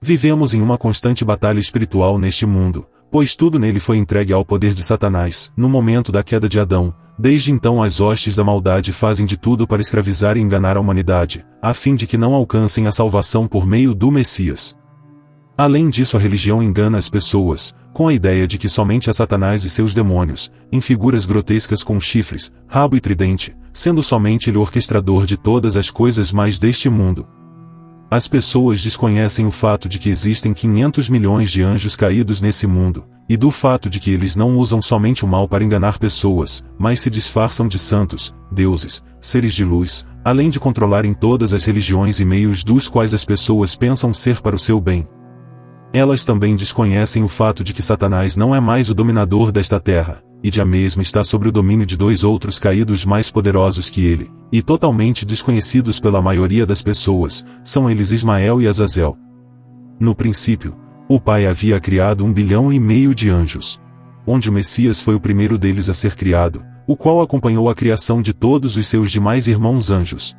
Vivemos em uma constante batalha espiritual neste mundo, pois tudo nele foi entregue ao poder de Satanás, no momento da queda de Adão. Desde então as hostes da maldade fazem de tudo para escravizar e enganar a humanidade, a fim de que não alcancem a salvação por meio do Messias. Além disso, a religião engana as pessoas, com a ideia de que somente é Satanás e seus demônios, em figuras grotescas com chifres, rabo e tridente, sendo somente ele o orquestrador de todas as coisas mais deste mundo. As pessoas desconhecem o fato de que existem 500 milhões de anjos caídos nesse mundo, e do fato de que eles não usam somente o mal para enganar pessoas, mas se disfarçam de santos, deuses, seres de luz, além de controlarem todas as religiões e meios dos quais as pessoas pensam ser para o seu bem. Elas também desconhecem o fato de que Satanás não é mais o dominador desta terra, e de a mesma está sobre o domínio de dois outros caídos mais poderosos que ele, e totalmente desconhecidos pela maioria das pessoas, são eles Ismael e Azazel. No princípio, o Pai havia criado 1,5 bilhão de anjos, onde o Messias foi o primeiro deles a ser criado, o qual acompanhou a criação de todos os seus demais irmãos anjos.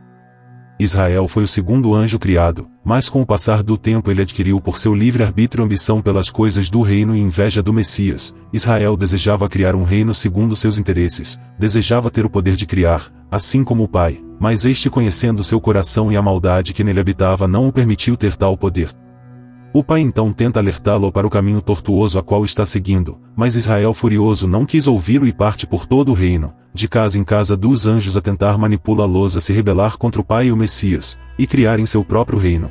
Israel foi o segundo anjo criado, mas com o passar do tempo ele adquiriu por seu livre-arbítrio ambição pelas coisas do reino e inveja do Messias. Israel desejava criar um reino segundo seus interesses, desejava ter o poder de criar, assim como o Pai, mas este, conhecendo seu coração e a maldade que nele habitava, não o permitiu ter tal poder. O Pai então tenta alertá-lo para o caminho tortuoso a qual está seguindo, mas Israel, furioso, não quis ouvi-lo e parte por todo o reino, de casa em casa dos anjos, a tentar manipulá-los a se rebelar contra o Pai e o Messias, e criarem seu próprio reino.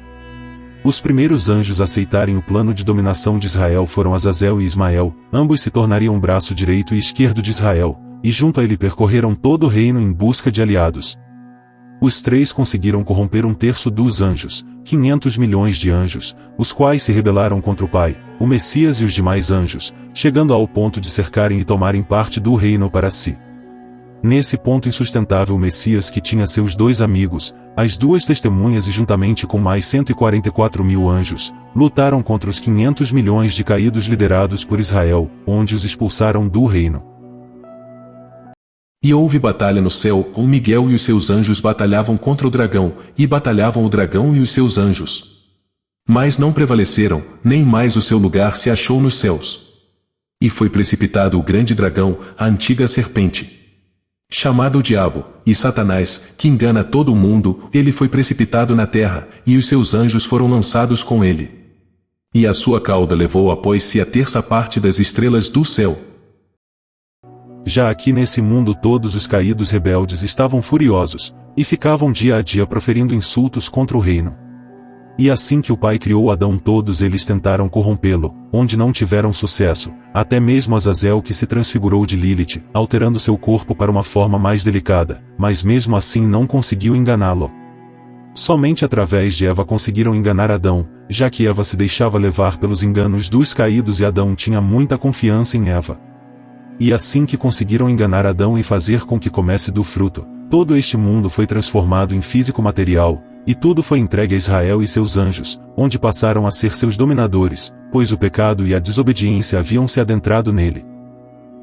Os primeiros anjos a aceitarem o plano de dominação de Israel foram Azazel e Ismael. Ambos se tornariam o braço direito e esquerdo de Israel, e junto a ele percorreram todo o reino em busca de aliados. Os três conseguiram corromper 1/3 dos anjos, 500 milhões de anjos, os quais se rebelaram contra o Pai, o Messias e os demais anjos, chegando ao ponto de cercarem e tomarem parte do reino para si. Nesse ponto insustentável, o Messias, que tinha seus 2 amigos, as 2 testemunhas e juntamente com mais 144 mil anjos, lutaram contra os 500 milhões de caídos liderados por Israel, onde os expulsaram do reino. E houve batalha no céu, com Miguel e os seus anjos batalhavam contra o dragão, e batalhavam o dragão e os seus anjos. Mas não prevaleceram, nem mais o seu lugar se achou nos céus. E foi precipitado o grande dragão, a antiga serpente, chamado o Diabo, e Satanás, que engana todo o mundo. Ele foi precipitado na terra, e os seus anjos foram lançados com ele. E a sua cauda levou após si a 1/3 das estrelas do céu. Já aqui nesse mundo todos os caídos rebeldes estavam furiosos, e ficavam dia a dia proferindo insultos contra o reino. E assim que o Pai criou Adão, todos eles tentaram corrompê-lo, onde não tiveram sucesso, até mesmo Azazel, que se transfigurou de Lilith, alterando seu corpo para uma forma mais delicada, mas mesmo assim não conseguiu enganá-lo. Somente através de Eva conseguiram enganar Adão, já que Eva se deixava levar pelos enganos dos caídos e Adão tinha muita confiança em Eva. E assim que conseguiram enganar Adão e fazer com que comesse do fruto, todo este mundo foi transformado em físico material, e tudo foi entregue a Israel e seus anjos, onde passaram a ser seus dominadores, pois o pecado e a desobediência haviam se adentrado nele.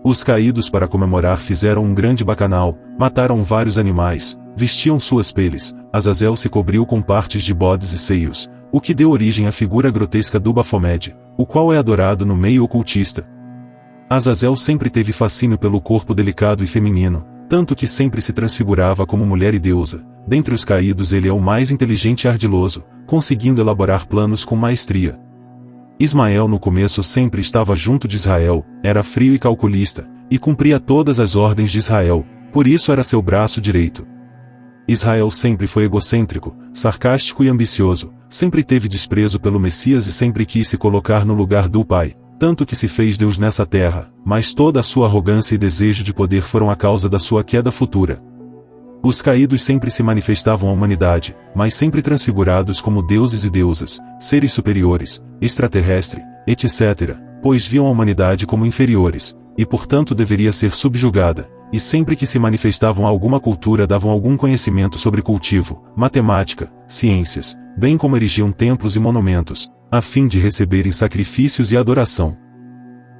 Os caídos, para comemorar, fizeram um grande bacanal, mataram vários animais, vestiam suas peles. Azazel se cobriu com partes de bodes e seios, o que deu origem à figura grotesca do Baphomet, o qual é adorado no meio ocultista. Azazel sempre teve fascínio pelo corpo delicado e feminino, tanto que sempre se transfigurava como mulher e deusa. Dentre os caídos ele é o mais inteligente e ardiloso, conseguindo elaborar planos com maestria. Ismael no começo sempre estava junto de Israel, era frio e calculista, e cumpria todas as ordens de Israel, por isso era seu braço direito. Israel sempre foi egocêntrico, sarcástico e ambicioso, sempre teve desprezo pelo Messias e sempre quis se colocar no lugar do Pai. Tanto que se fez Deus nessa terra, mas toda a sua arrogância e desejo de poder foram a causa da sua queda futura. Os caídos sempre se manifestavam à humanidade, mas sempre transfigurados como deuses e deusas, seres superiores, extraterrestre, etc., pois viam a humanidade como inferiores, e portanto deveria ser subjugada, e sempre que se manifestavam a alguma cultura davam algum conhecimento sobre cultivo, matemática, ciências, bem como erigiam templos e monumentos, a fim de receberem sacrifícios e adoração.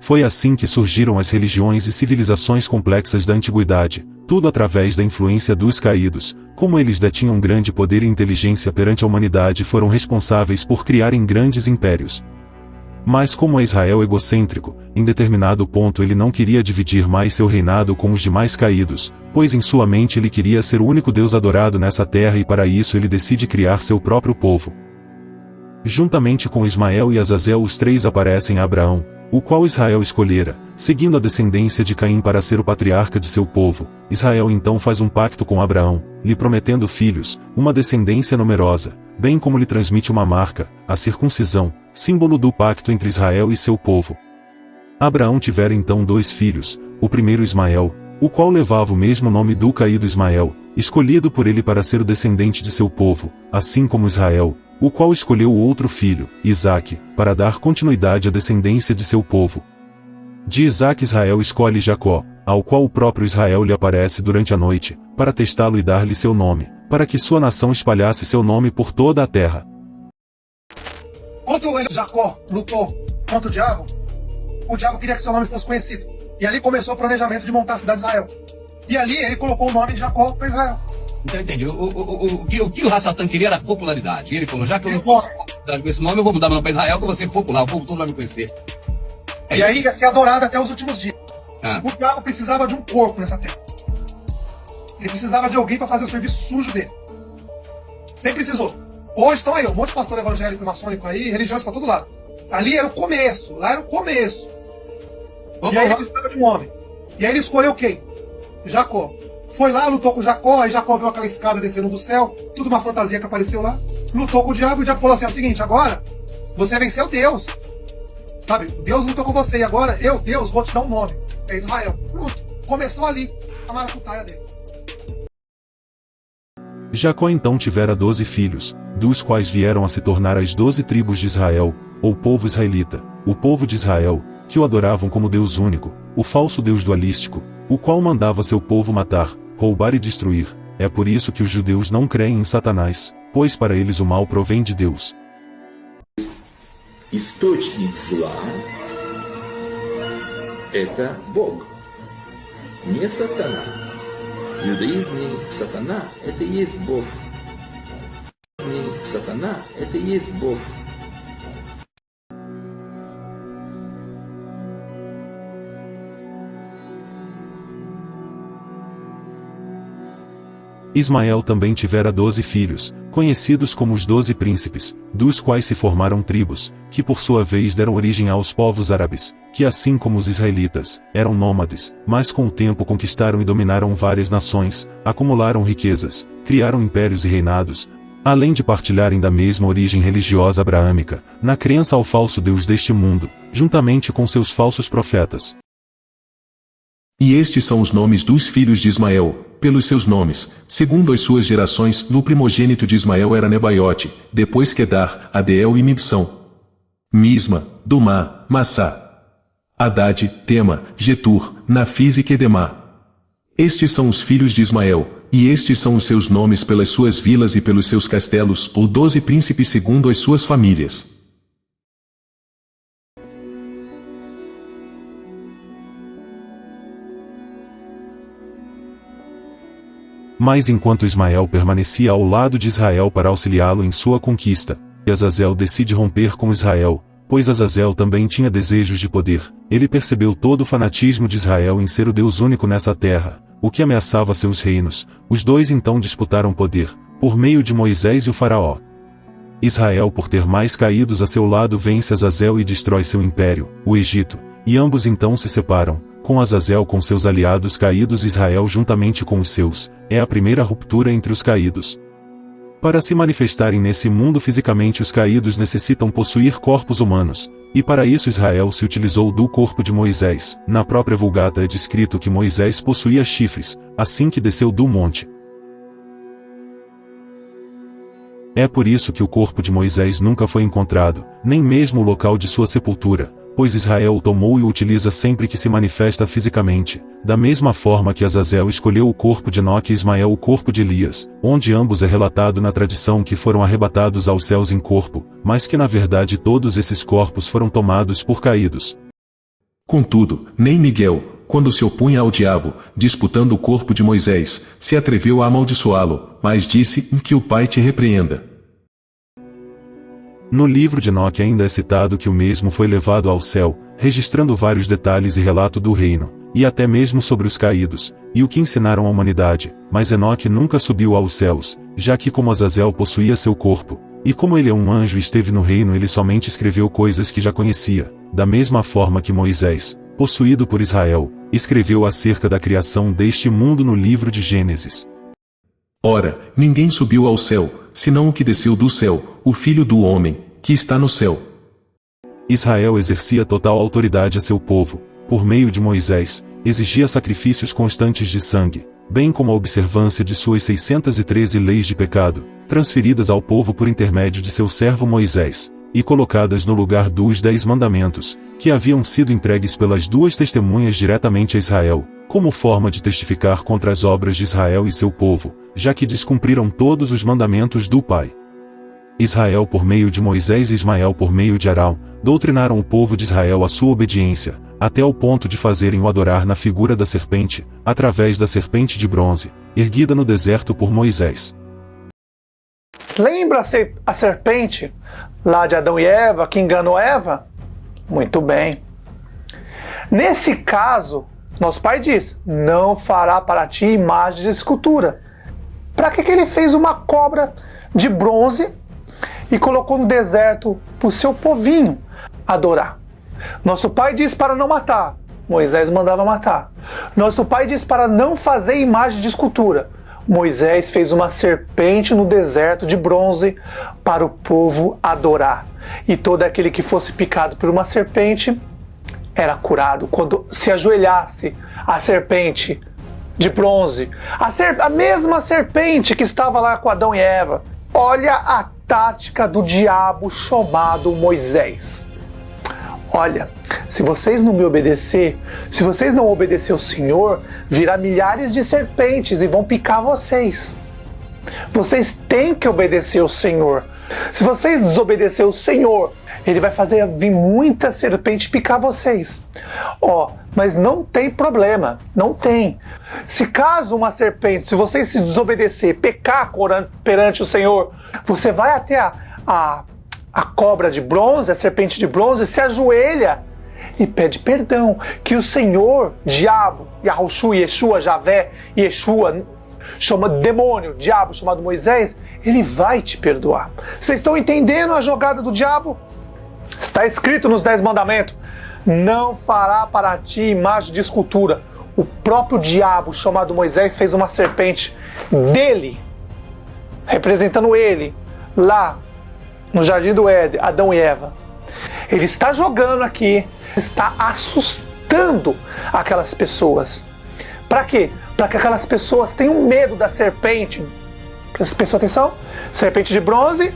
Foi assim que surgiram as religiões e civilizações complexas da antiguidade, tudo através da influência dos caídos. Como eles detinham grande poder e inteligência perante a humanidade, foram responsáveis por criarem grandes impérios. Mas como é Israel egocêntrico, em determinado ponto ele não queria dividir mais seu reinado com os demais caídos, pois em sua mente ele queria ser o único Deus adorado nessa terra, e para isso ele decide criar seu próprio povo. Juntamente com Ismael e Azazel, os três aparecem a Abraão, o qual Israel escolhera, seguindo a descendência de Caim para ser o patriarca de seu povo. Israel então faz um pacto com Abraão, lhe prometendo filhos, uma descendência numerosa, bem como lhe transmite uma marca, a circuncisão, símbolo do pacto entre Israel e seu povo. Abraão tivera então 2 filhos, o primeiro Ismael, o qual levava o mesmo nome do caído Ismael, escolhido por ele para ser o descendente de seu povo, assim como Israel, o qual escolheu o outro filho, Isaque, para dar continuidade à descendência de seu povo. De Isaque Israel escolhe Jacó, ao qual o próprio Israel lhe aparece durante a noite, para testá-lo e dar-lhe seu nome, para que sua nação espalhasse seu nome por toda a terra. Quando Jacó lutou contra o diabo queria que seu nome fosse conhecido. E ali começou o planejamento de montar a cidade de Israel. E ali ele colocou o nome de Jacó para Israel. Então entendi. O que o Hassatan queria era popularidade. E ele falou, já que eu não posso dar com esse nome, eu vou mudar meu nome para Israel, que eu vou ser popular, o povo todo vai me conhecer. E aí ia ser adorado até os últimos dias. Ah. O diabo precisava de um corpo nessa terra. Ele precisava de alguém para fazer o serviço sujo dele. Sempre precisou. Hoje estão aí, um monte de pastor evangélico e maçônico aí, religiões para todo lado. Ali era o começo, lá era o começo. E aí ele precisava de um homem. E aí ele escolheu quem? Jacó. Foi lá, lutou com Jacó, aí Jacó viu aquela escada descendo do céu, tudo uma fantasia que apareceu lá, lutou com o diabo, e o diabo falou assim, é o seguinte, agora, você venceu Deus. Sabe, Deus lutou com você, e agora, eu, Deus, vou te dar um nome. É Israel. Pronto, começou ali a maracutaia dele. Jacó então tivera 12 filhos, dos quais vieram a se tornar as 12 tribos de Israel, ou povo israelita, o povo de Israel, que o adoravam como Deus único, o falso Deus dualístico, o qual mandava seu povo matar, roubar e destruir. É por isso que os judeus não creem em Satanás, pois para eles o mal provém de Deus. Источник зла – это Бог, не сатана. В иудаизме сатана – это и есть Бог. Сатана – это и есть Бог. Ismael também tivera 12 filhos, conhecidos como os 12 príncipes, dos quais se formaram tribos, que por sua vez deram origem aos povos árabes, que assim como os israelitas, eram nômades, mas com o tempo conquistaram e dominaram várias nações, acumularam riquezas, criaram impérios e reinados, além de partilharem da mesma origem religiosa abraâmica, na crença ao falso Deus deste mundo, juntamente com seus falsos profetas. E estes são os nomes dos filhos de Ismael, pelos seus nomes, segundo as suas gerações. O primogênito de Ismael era Nebaiote, depois Quedar, Adeel e Mibsão. Misma, Dumá, Massá, Haddad, Tema, Getur, Nafis e Quedemá. Estes são os filhos de Ismael, e estes são os seus nomes pelas suas vilas e pelos seus castelos, ou 12 príncipes segundo as suas famílias. Mas enquanto Ismael permanecia ao lado de Israel para auxiliá-lo em sua conquista, Azazel decide romper com Israel, pois Azazel também tinha desejos de poder. Ele percebeu todo o fanatismo de Israel em ser o Deus único nessa terra, o que ameaçava seus reinos. Os dois então disputaram poder, por meio de Moisés e o faraó. Israel, por ter mais caídos a seu lado, vence Azazel e destrói seu império, o Egito, e ambos então se separam, com Azazel com seus aliados caídos e Israel juntamente com os seus. É a primeira ruptura entre os caídos. Para se manifestarem nesse mundo fisicamente, os caídos necessitam possuir corpos humanos, e para isso Israel se utilizou do corpo de Moisés. Na própria Vulgata é descrito que Moisés possuía chifres, assim que desceu do monte. É por isso que o corpo de Moisés nunca foi encontrado, nem mesmo o local de sua sepultura, pois Israel o tomou e o utiliza sempre que se manifesta fisicamente, da mesma forma que Azazel escolheu o corpo de Enoque e Ismael o corpo de Elias, onde ambos é relatado na tradição que foram arrebatados aos céus em corpo, mas que na verdade todos esses corpos foram tomados por caídos. Contudo, nem Miguel, quando se opunha ao diabo, disputando o corpo de Moisés, se atreveu a amaldiçoá-lo, mas disse: que o Pai te repreenda. No livro de Enoque ainda é citado que o mesmo foi levado ao céu, registrando vários detalhes e relato do reino, e até mesmo sobre os caídos, e o que ensinaram à humanidade, mas Enoque nunca subiu aos céus, já que como Azazel possuía seu corpo, e como ele é um anjo e esteve no reino, ele somente escreveu coisas que já conhecia, da mesma forma que Moisés, possuído por Israel, escreveu acerca da criação deste mundo no livro de Gênesis. Ora, ninguém subiu ao céu, senão o que desceu do céu, o Filho do Homem, que está no céu. Israel exercia total autoridade a seu povo, por meio de Moisés, exigia sacrifícios constantes de sangue, bem como a observância de suas 613 leis de pecado, transferidas ao povo por intermédio de seu servo Moisés, e colocadas no lugar dos 10 mandamentos, que haviam sido entregues pelas 2 testemunhas diretamente a Israel, como forma de testificar contra as obras de Israel e seu povo, já que descumpriram todos os mandamentos do Pai. Israel por meio de Moisés e Ismael por meio de Arão, doutrinaram o povo de Israel à sua obediência, até o ponto de fazerem o adorar na figura da serpente, através da serpente de bronze, erguida no deserto por Moisés. Lembra-se a serpente lá de Adão e Eva, que enganou Eva? Muito bem. Nesse caso, nosso pai diz: não fará para ti imagem de escultura. Para que ele fez uma cobra de bronze e colocou no deserto para o seu povinho adorar? Nosso pai diz para não matar. Moisés mandava matar. Nosso pai diz para não fazer imagem de escultura. Moisés fez uma serpente no deserto de bronze para o povo adorar. E todo aquele que fosse picado por uma serpente era curado. Quando se ajoelhasse a serpente de bronze, a mesma serpente que estava lá com Adão e Eva. Olha a tática do diabo chamado Moisés. Olha, se vocês não me obedecer, se vocês não obedecer ao Senhor, virá milhares de serpentes e vão picar vocês. Vocês têm que obedecer ao Senhor. Se vocês desobedecer ao Senhor, Ele vai fazer vir muita serpente picar vocês. Mas não tem problema, não tem. Se caso uma serpente, se vocês se desobedecer, pecar perante o Senhor, você vai até a cobra de bronze, a serpente de bronze, se ajoelha e pede perdão, que o Senhor, diabo, Yahushua, Yeshua, Javé, Yeshua, chama demônio, diabo chamado Moisés, ele vai te perdoar. Vocês estão entendendo a jogada do diabo? Está escrito nos 10 mandamentos: não fará para ti imagem de escultura. O próprio diabo chamado Moisés fez uma serpente dele, representando ele, lá no jardim do Éden, Adão e Eva. Ele está jogando aqui, está assustando aquelas pessoas. Para quê? Para que aquelas pessoas tenham medo da serpente. Presta atenção? Serpente de bronze.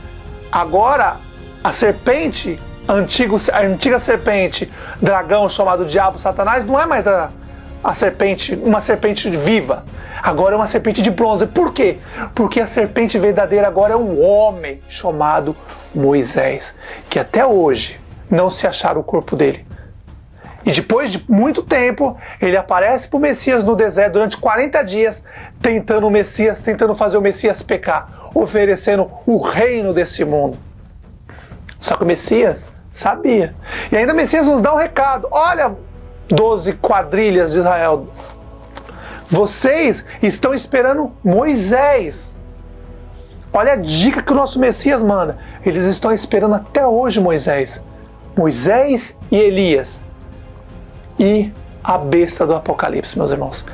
Agora, a serpente, a antiga serpente, dragão chamado Diabo, Satanás, não é mais a serpente, uma serpente viva. Agora é uma serpente de bronze. Por quê? Porque a serpente verdadeira agora é um homem chamado Moisés, que até hoje não se acharam o corpo dele. E depois de muito tempo, ele aparece para o Messias no deserto durante 40 dias, tentando fazer o Messias pecar, oferecendo o reino desse mundo. Só que o Messias sabia. E ainda o Messias nos dá um recado. Olha, 12 quadrilhas de Israel, vocês estão esperando Moisés. Olha a dica que o nosso Messias manda. Eles estão esperando até hoje Moisés. Moisés e Elias. E a besta do Apocalipse, meus irmãos.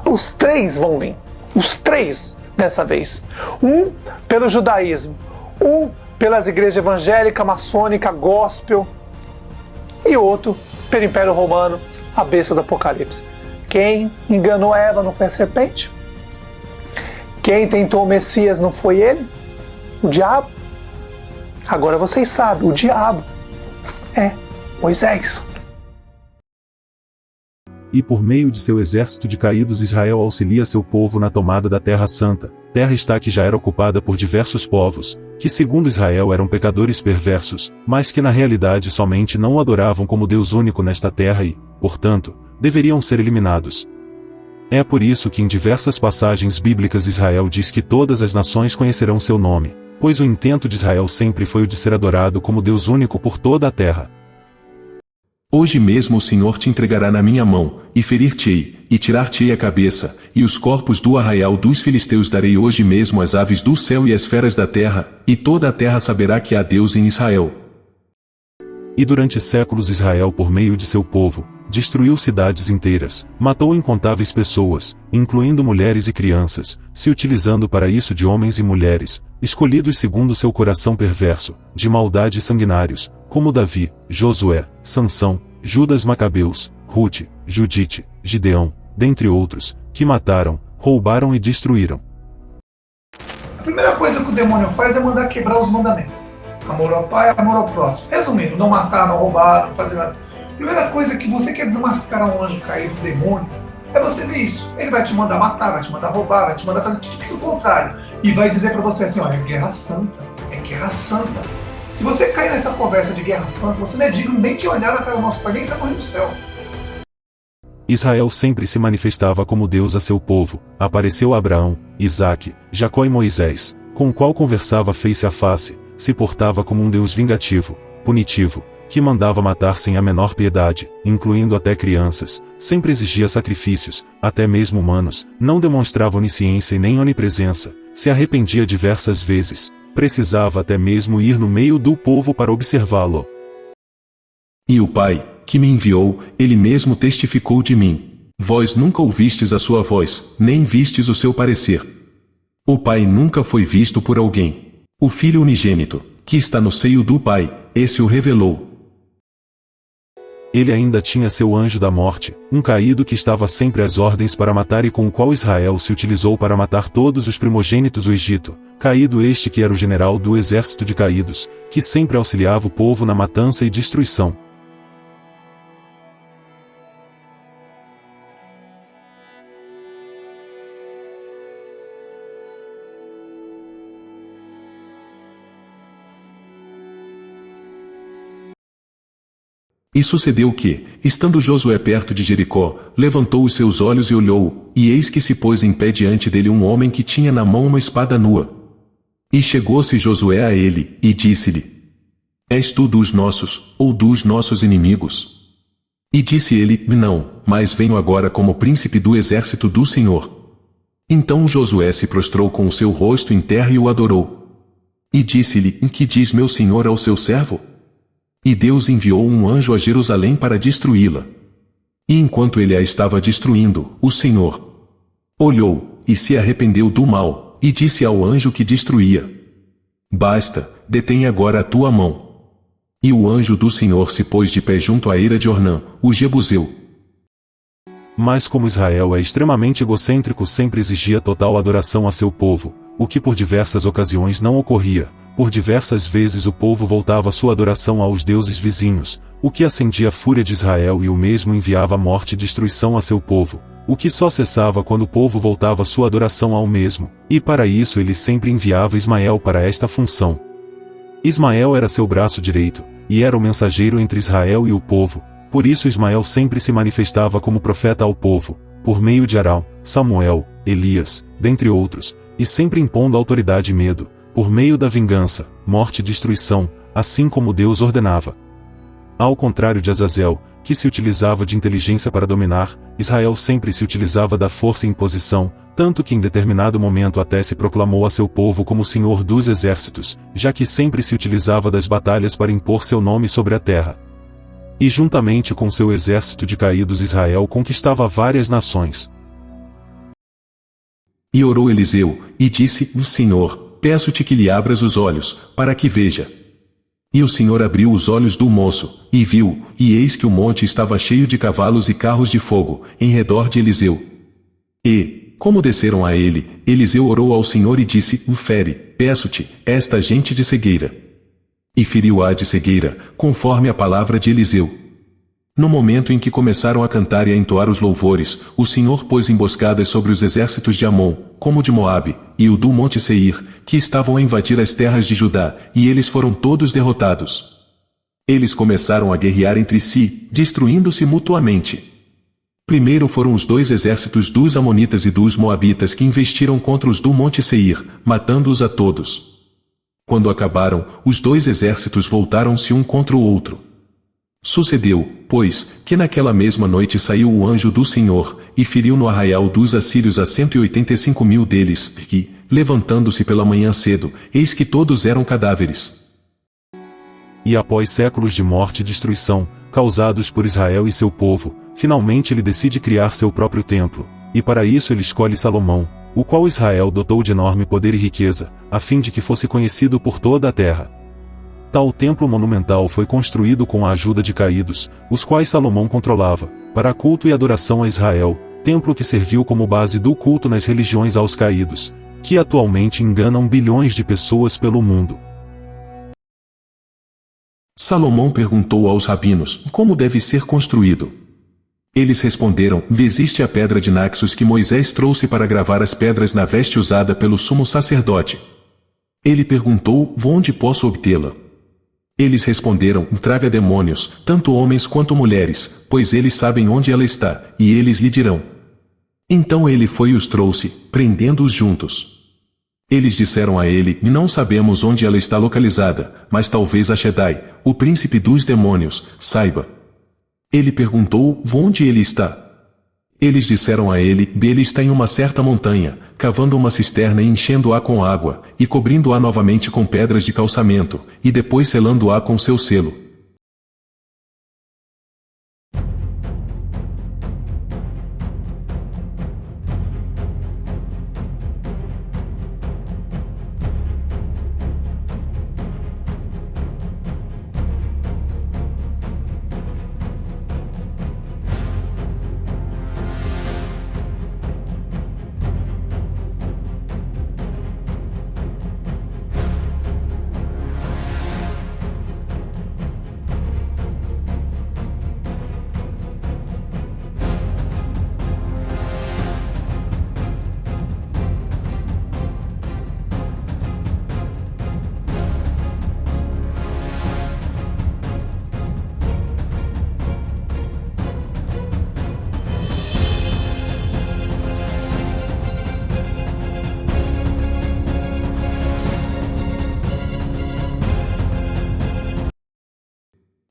Os 3 vão vir. Os 3 dessa vez. Um pelo judaísmo. Um pelas igrejas evangélica, maçônica, gospel. E outro pelo Império Romano, a besta do Apocalipse. Quem enganou Eva não foi a serpente? Quem tentou o Messias não foi ele? O diabo? Agora vocês sabem, o diabo é Moisés. E por meio de seu exército de caídos, Israel auxilia seu povo na tomada da Terra Santa, terra esta que já era ocupada por diversos povos, que segundo Israel eram pecadores perversos, mas que na realidade somente não o adoravam como Deus único nesta terra e, portanto, deveriam ser eliminados. É por isso que em diversas passagens bíblicas Israel diz que todas as nações conhecerão seu nome, pois o intento de Israel sempre foi o de ser adorado como Deus único por toda a terra. Hoje mesmo o Senhor te entregará na minha mão, e ferir-te-ei, e tirar-te-ei a cabeça, e os corpos do arraial dos filisteus darei hoje mesmo às aves do céu e às feras da terra, e toda a terra saberá que há Deus em Israel. E durante séculos Israel, por meio de seu povo, destruiu cidades inteiras, matou incontáveis pessoas, incluindo mulheres e crianças, se utilizando para isso de homens e mulheres, escolhidos segundo seu coração perverso, de maldade e sanguinários, como Davi, Josué, Sansão, Judas Macabeus, Rute, Judite, Gideão, dentre outros, que mataram, roubaram e destruíram. A primeira coisa que o demônio faz é mandar quebrar os mandamentos. Amor ao pai, amor ao próximo. Resumindo, não matar, não roubar, não fazer nada. A primeira coisa que você quer desmascarar um anjo caído, um demônio, é você ver isso. Ele vai te mandar matar, vai te mandar roubar, vai te mandar fazer tudo o contrário. E vai dizer pra você assim, olha, é guerra santa, é guerra santa. Se você cair nessa conversa de guerra santa, você não é digno nem de olhar na cara do nosso pai, nem entrar no reino do céu. Israel sempre se manifestava como Deus a seu povo, apareceu a Abraão, Isaque, Jacó e Moisés, com o qual conversava face a face, se portava como um Deus vingativo, punitivo, que mandava matar sem a menor piedade, incluindo até crianças, sempre exigia sacrifícios, até mesmo humanos, não demonstrava onisciência e nem onipresença, se arrependia diversas vezes, precisava até mesmo ir no meio do povo para observá-lo. E o Pai, que me enviou, ele mesmo testificou de mim. Vós nunca ouvistes a sua voz, nem vistes o seu parecer. O Pai nunca foi visto por alguém. O Filho unigênito, que está no seio do Pai, esse o revelou. Ele ainda tinha seu anjo da morte, um caído que estava sempre às ordens para matar e com o qual Israel se utilizou para matar todos os primogênitos do Egito, caído este que era o general do exército de caídos, que sempre auxiliava o povo na matança e destruição. E sucedeu que, estando Josué perto de Jericó, levantou os seus olhos e olhou, e eis que se pôs em pé diante dele um homem que tinha na mão uma espada nua. E chegou-se Josué a ele, e disse-lhe: És tu dos nossos, ou dos nossos inimigos? E disse ele: Não, mas venho agora como príncipe do exército do Senhor. Então Josué se prostrou com o seu rosto em terra e o adorou. E disse-lhe: Que diz meu senhor ao seu servo? E Deus enviou um anjo a Jerusalém para destruí-la. E enquanto ele a estava destruindo, o Senhor olhou, e se arrependeu do mal, e disse ao anjo que destruía: Basta, detém agora a tua mão. E o anjo do Senhor se pôs de pé junto à eira de Ornã, o Jebuseu. Mas como Israel é extremamente egocêntrico, sempre exigia total adoração a seu povo, o que por diversas ocasiões não ocorria. Por diversas vezes o povo voltava sua adoração aos deuses vizinhos, o que acendia a fúria de Israel e o mesmo enviava morte e destruição a seu povo, o que só cessava quando o povo voltava sua adoração ao mesmo, e para isso ele sempre enviava Ismael para esta função. Ismael era seu braço direito, e era o mensageiro entre Israel e o povo, por isso Ismael sempre se manifestava como profeta ao povo, por meio de Arão, Samuel, Elias, dentre outros, e sempre impondo autoridade e medo, por meio da vingança, morte e destruição, assim como Deus ordenava. Ao contrário de Azazel, que se utilizava de inteligência para dominar, Israel sempre se utilizava da força e imposição, tanto que em determinado momento até se proclamou a seu povo como Senhor dos exércitos, já que sempre se utilizava das batalhas para impor seu nome sobre a terra. E juntamente com seu exército de caídos Israel conquistava várias nações. E orou Eliseu, e disse: Senhor, peço-te que lhe abras os olhos, para que veja. E o Senhor abriu os olhos do moço, e viu, e eis que o monte estava cheio de cavalos e carros de fogo, em redor de Eliseu. E, como desceram a ele, Eliseu orou ao Senhor e disse: Fere, peço-te, esta gente de cegueira. E feriu-a de cegueira, conforme a palavra de Eliseu. No momento em que começaram a cantar e a entoar os louvores, o Senhor pôs emboscadas sobre os exércitos de Amon, como de Moabe, e o do Monte Seir, que estavam a invadir as terras de Judá, e eles foram todos derrotados. Eles começaram a guerrear entre si, destruindo-se mutuamente. Primeiro foram os dois exércitos dos Amonitas e dos Moabitas que investiram contra os do Monte Seir, matando-os a todos. Quando acabaram, os dois exércitos voltaram-se um contra o outro. Sucedeu, pois, que naquela mesma noite saiu o anjo do Senhor, e feriu no arraial dos assírios a 185.000 deles, e, levantando-se pela manhã cedo, eis que todos eram cadáveres. E após séculos de morte e destruição, causados por Israel e seu povo, finalmente ele decide criar seu próprio templo, e para isso ele escolhe Salomão, o qual Israel dotou de enorme poder e riqueza, a fim de que fosse conhecido por toda a terra. Tal templo monumental foi construído com a ajuda de caídos, os quais Salomão controlava, para culto e adoração a Israel, templo que serviu como base do culto nas religiões aos caídos, que atualmente enganam bilhões de pessoas pelo mundo. Salomão perguntou aos rabinos, como deve ser construído? Eles responderam, existe a pedra de Naxos que Moisés trouxe para gravar as pedras na veste usada pelo sumo sacerdote. Ele perguntou, onde posso obtê-la? Eles responderam, traga demônios, tanto homens quanto mulheres, pois eles sabem onde ela está, e eles lhe dirão. Então ele foi e os trouxe, prendendo-os juntos. Eles disseram a ele, não sabemos onde ela está localizada, mas talvez Ashedai, o príncipe dos demônios, saiba. Ele perguntou, onde ele está? Eles disseram a ele, ele está em uma certa montanha, cavando uma cisterna e enchendo-a com água, e cobrindo-a novamente com pedras de calçamento, e depois selando-a com seu selo.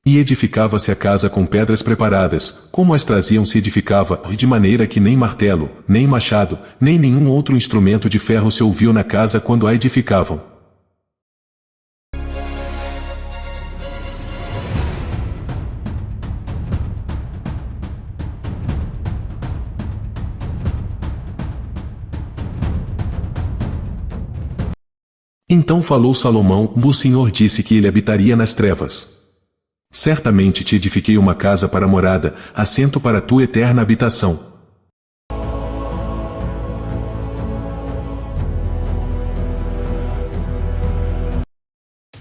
E edificava-se a casa com pedras preparadas, como as traziam se edificava, de maneira que nem martelo, nem machado, nem nenhum outro instrumento de ferro se ouviu na casa quando a edificavam. Então falou Salomão, o Senhor disse que ele habitaria nas trevas. Certamente te edifiquei uma casa para morada, assento para tua eterna habitação.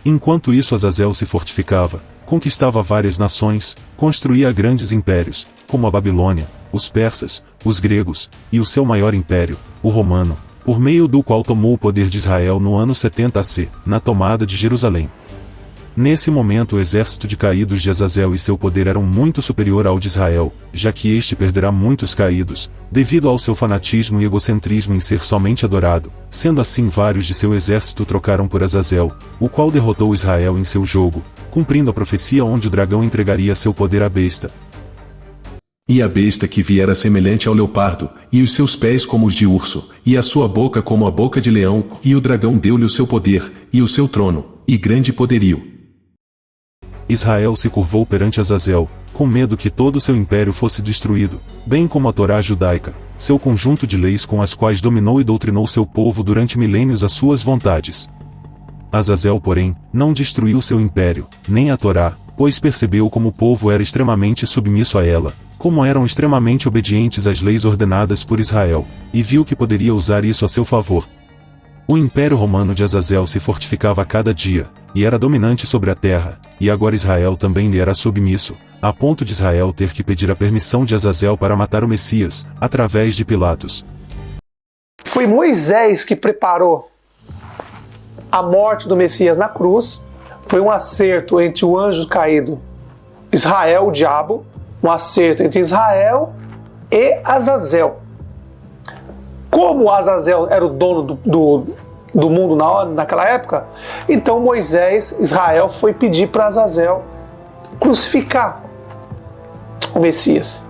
Enquanto isso Azazel se fortificava, conquistava várias nações, construía grandes impérios, como a Babilônia, os persas, os gregos, e o seu maior império, o romano, por meio do qual tomou o poder de Israel no ano 70 AC, na tomada de Jerusalém. Nesse momento o exército de caídos de Azazel e seu poder eram muito superior ao de Israel, já que este perderá muitos caídos, devido ao seu fanatismo e egocentrismo em ser somente adorado, sendo assim vários de seu exército trocaram por Azazel, o qual derrotou Israel em seu jogo, cumprindo a profecia onde o dragão entregaria seu poder à besta. E a besta que viera semelhante ao leopardo, e os seus pés como os de urso, e a sua boca como a boca de leão, e o dragão deu-lhe o seu poder, e o seu trono, e grande poderio. Israel se curvou perante Azazel, com medo que todo o seu império fosse destruído, bem como a Torá judaica, seu conjunto de leis com as quais dominou e doutrinou seu povo durante milênios às suas vontades. Azazel, porém, não destruiu seu império, nem a Torá, pois percebeu como o povo era extremamente submisso a ela, como eram extremamente obedientes às leis ordenadas por Israel, e viu que poderia usar isso a seu favor. O Império Romano de Azazel se fortificava a cada dia, e era dominante sobre a terra, e agora Israel também lhe era submisso, a ponto de Israel ter que pedir a permissão de Azazel para matar o Messias, através de Pilatos. Foi Moisés que preparou a morte do Messias na cruz, foi um acerto entre o anjo caído Israel, o diabo, um acerto entre Israel e Azazel. Como Azazel era o dono do mundo naquela época, então Israel foi pedir para Azazel crucificar o Messias.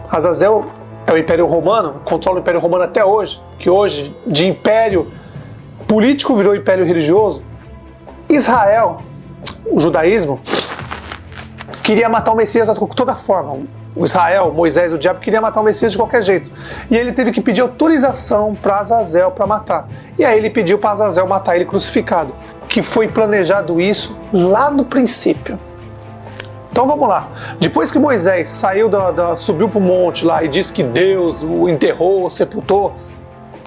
Azazel é o Império Romano, controla o Império Romano até hoje, que hoje de império político virou império religioso. Israel, o judaísmo, queria matar o Messias de toda forma. O Israel, Moisés, o diabo queria matar o Messias de qualquer jeito. E ele teve que pedir autorização para Azazel para matar. E aí ele pediu para Azazel matar ele crucificado. Que foi planejado isso lá no princípio. Então vamos lá. Depois que Moisés subiu para o monte lá e disse que Deus o enterrou, sepultou,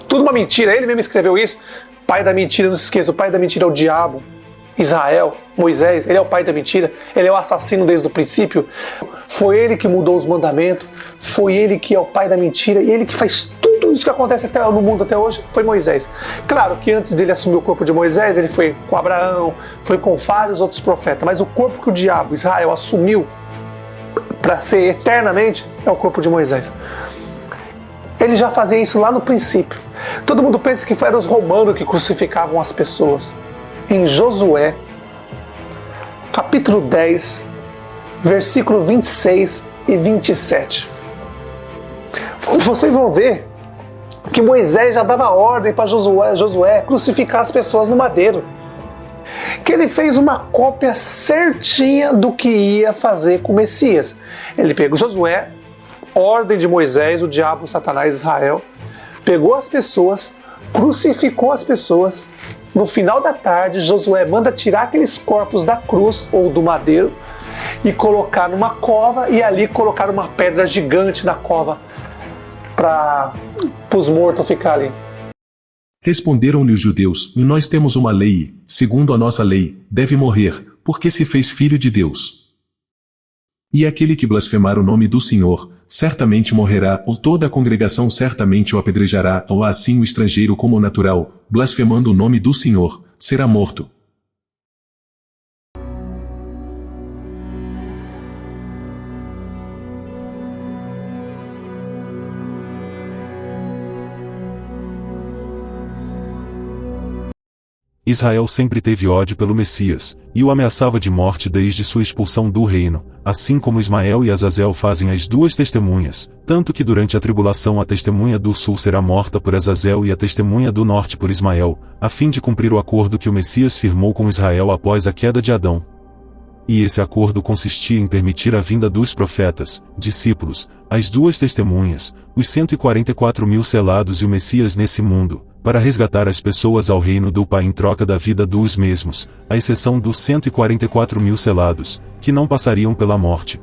tudo uma mentira, ele mesmo escreveu isso. Pai da mentira, não se esqueça, o pai da mentira é o diabo. Israel, Moisés, ele é o pai da mentira, ele é o assassino desde o princípio. Foi ele que mudou os mandamentos, foi ele que é o pai da mentira e ele que faz tudo isso que acontece no mundo até hoje, foi Moisés. Claro que antes dele assumir o corpo de Moisés, ele foi com Abraão, foi com vários outros profetas, mas o corpo que o diabo, Israel, assumiu para ser eternamente é o corpo de Moisés. Ele já fazia isso lá no princípio. Todo mundo pensa que eram os romanos que crucificavam as pessoas. Em Josué, capítulo 10, versículo 26 e 27. Vocês vão ver que Moisés já dava ordem para Josué crucificar as pessoas no madeiro. Que ele fez uma cópia certinha do que ia fazer com o Messias. Ele pegou Josué, ordem de Moisés, o diabo, Satanás, Israel, pegou as pessoas, crucificou as pessoas. No final da tarde, Josué manda tirar aqueles corpos da cruz ou do madeiro e colocar numa cova e ali colocar uma pedra gigante na cova para os mortos ficarem ali. Responderam-lhe os judeus: nós temos uma lei, e, segundo a nossa lei, deve morrer, porque se fez filho de Deus. E aquele que blasfemar o nome do Senhor, certamente morrerá, ou toda a congregação certamente o apedrejará, ou assim o estrangeiro como o natural, blasfemando o nome do Senhor, será morto. Israel sempre teve ódio pelo Messias, e o ameaçava de morte desde sua expulsão do reino, assim como Ismael e Azazel fazem as duas testemunhas, tanto que durante a tribulação a testemunha do sul será morta por Azazel e a testemunha do norte por Ismael, a fim de cumprir o acordo que o Messias firmou com Israel após a queda de Adão. E esse acordo consistia em permitir a vinda dos profetas, discípulos, as duas testemunhas, os 144.000 selados e o Messias nesse mundo, para resgatar as pessoas ao reino do Pai em troca da vida dos mesmos, à exceção dos 144.000 selados, que não passariam pela morte.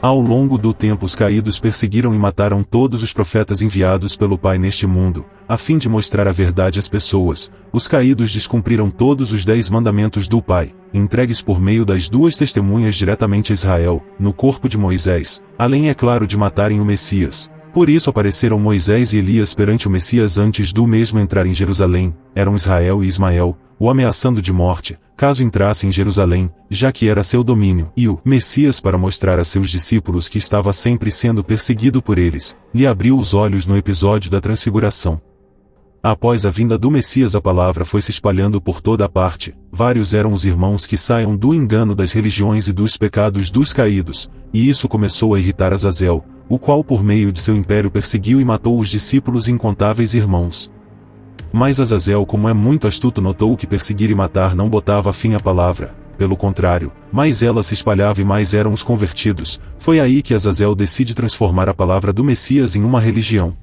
Ao longo do tempo os caídos perseguiram e mataram todos os profetas enviados pelo Pai neste mundo, a fim de mostrar a verdade às pessoas. Os caídos descumpriram todos os 10 mandamentos do Pai, entregues por meio das duas testemunhas diretamente a Israel, no corpo de Moisés, além é claro de matarem o Messias. Por isso apareceram Moisés e Elias perante o Messias antes do mesmo entrar em Jerusalém, eram Israel e Ismael, o ameaçando de morte, caso entrasse em Jerusalém, já que era seu domínio, e o Messias para mostrar a seus discípulos que estava sempre sendo perseguido por eles, lhe abriu os olhos no episódio da transfiguração. Após a vinda do Messias a palavra foi se espalhando por toda a parte, vários eram os irmãos que saiam do engano das religiões e dos pecados dos caídos, e isso começou a irritar Azazel, o qual por meio de seu império perseguiu e matou os discípulos incontáveis irmãos. Mas Azazel, como é muito astuto, notou que perseguir e matar não botava fim à palavra, pelo contrário, mais ela se espalhava e mais eram os convertidos. Foi aí que Azazel decide transformar a palavra do Messias em uma religião.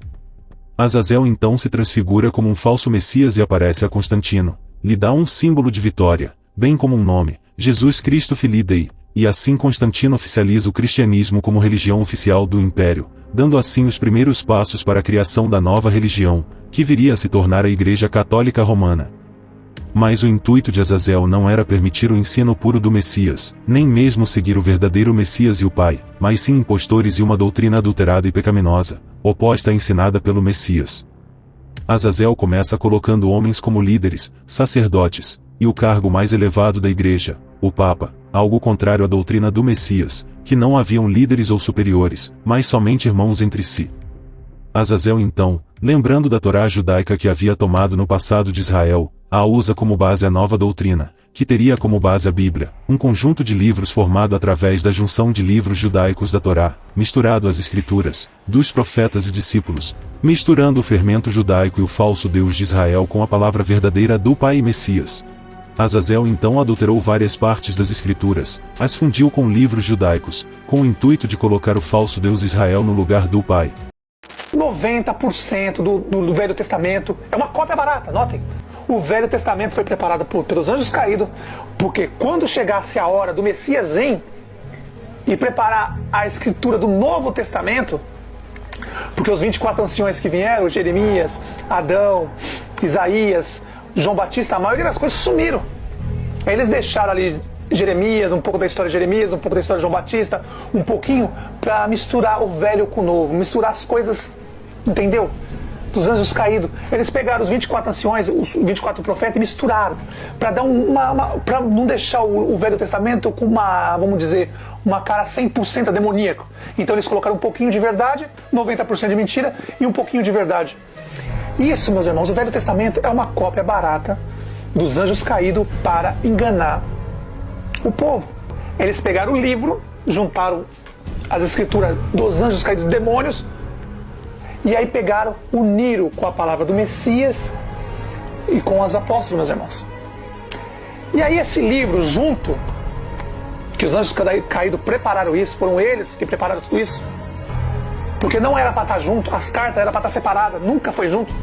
Azazel então se transfigura como um falso Messias e aparece a Constantino, lhe dá um símbolo de vitória, bem como um nome, Jesus Cristo Filii Dei, e assim Constantino oficializa o cristianismo como religião oficial do império, dando assim os primeiros passos para a criação da nova religião, que viria a se tornar a Igreja Católica Romana. Mas o intuito de Azazel não era permitir o ensino puro do Messias, nem mesmo seguir o verdadeiro Messias e o Pai, mas sim impostores e uma doutrina adulterada e pecaminosa, oposta à ensinada pelo Messias. Azazel começa colocando homens como líderes, sacerdotes, e o cargo mais elevado da Igreja, o Papa, algo contrário à doutrina do Messias, que não haviam líderes ou superiores, mas somente irmãos entre si. Azazel então, lembrando da Torá judaica que havia tomado no passado de Israel, a usa como base a nova doutrina, que teria como base a Bíblia, um conjunto de livros formado através da junção de livros judaicos da Torá, misturado às Escrituras, dos profetas e discípulos, misturando o fermento judaico e o falso Deus de Israel com a palavra verdadeira do Pai e Messias. Azazel então adulterou várias partes das Escrituras, as fundiu com livros judaicos, com o intuito de colocar o falso Deus Israel no lugar do Pai. 90% do Velho Testamento é uma cópia barata, notem. O Velho Testamento foi preparado pelos anjos caídos, porque quando chegasse a hora do Messias vir e preparar a escritura do Novo Testamento, porque os 24 anciões que vieram, Jeremias, Adão, Isaías, João Batista, a maioria das coisas sumiram. Aí eles deixaram ali Jeremias, um pouco da história de Jeremias, um pouco da história de João Batista, um pouquinho para misturar o velho com o novo, misturar as coisas, entendeu? Dos anjos caídos. Eles pegaram os 24 anciões, os 24 profetas e misturaram, para dar para não deixar o Velho Testamento com uma, vamos dizer, uma cara 100% demoníaco. Então eles colocaram um pouquinho de verdade, 90% de mentira e um pouquinho de verdade. Isso, meus irmãos, o Velho Testamento é uma cópia barata dos anjos caídos para enganar o povo. Eles pegaram o livro, juntaram as escrituras dos anjos caídos, dos demônios, e aí pegaram, uniram com a palavra do Messias e com os apóstolos, meus irmãos. E aí esse livro, junto, que os anjos caídos prepararam isso, foram eles que prepararam tudo isso, porque não era para estar junto, as cartas eram para estar separadas, nunca foi junto.